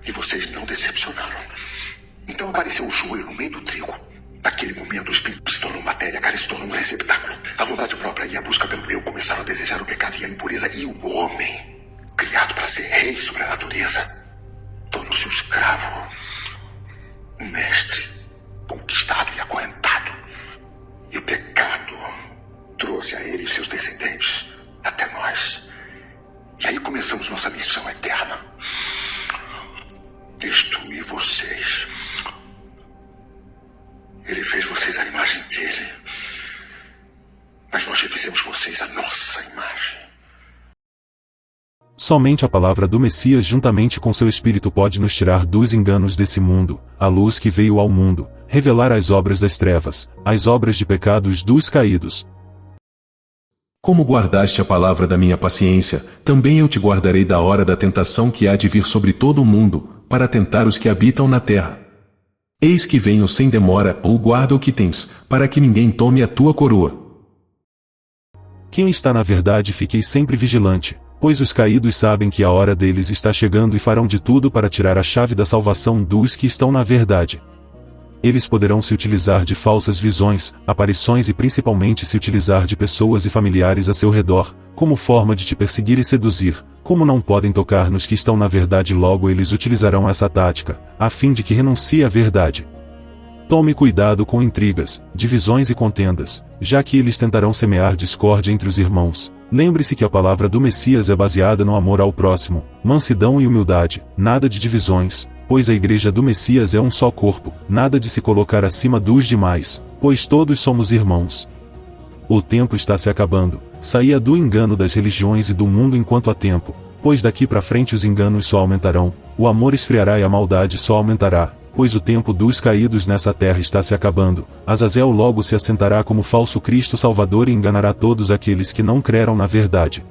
E vocês não decepcionaram. Então apareceu o joio no meio do trigo. Naquele momento o espírito se tornou matéria, a carne se tornou um receptáculo. A vontade própria e a busca pelo eu começaram a desejar o pecado e a impureza. E o homem, criado para ser rei sobre a natureza, tornou-se um escravo, um mestre, conquistado e acorrentado. E o pecado trouxe a ele e seus descendentes até nós. E aí começamos nossa missão eterna: destruir vocês. Ele fez vocês à imagem dele, mas nós refizemos vocês à nossa imagem. Somente a palavra do Messias juntamente com seu Espírito pode nos tirar dos enganos desse mundo, a luz que veio ao mundo, revelar as obras das trevas, as obras de pecados dos caídos. Como guardaste a palavra da minha paciência, também eu te guardarei da hora da tentação que há de vir sobre todo o mundo, para tentar os que habitam na terra. Eis que venho sem demora, ou guarda o que tens, para que ninguém tome a tua coroa. Quem está na verdade fiquei sempre vigilante, pois os caídos sabem que a hora deles está chegando e farão de tudo para tirar a chave da salvação dos que estão na verdade. Eles poderão se utilizar de falsas visões, aparições e principalmente se utilizar de pessoas e familiares a seu redor, como forma de te perseguir e seduzir. Como não podem tocar nos que estão na verdade, logo eles utilizarão essa tática, a fim de que renuncie à verdade. Tome cuidado com intrigas, divisões e contendas, já que eles tentarão semear discórdia entre os irmãos. Lembre-se que a palavra do Messias é baseada no amor ao próximo, mansidão e humildade, nada de divisões, pois a igreja do Messias é um só corpo, nada de se colocar acima dos demais, pois todos somos irmãos. O tempo está se acabando, saia do engano das religiões e do mundo enquanto há tempo, pois daqui para frente os enganos só aumentarão, o amor esfriará e a maldade só aumentará, pois o tempo dos caídos nessa terra está se acabando. Azazel logo se assentará como falso Cristo Salvador e enganará todos aqueles que não creram na verdade.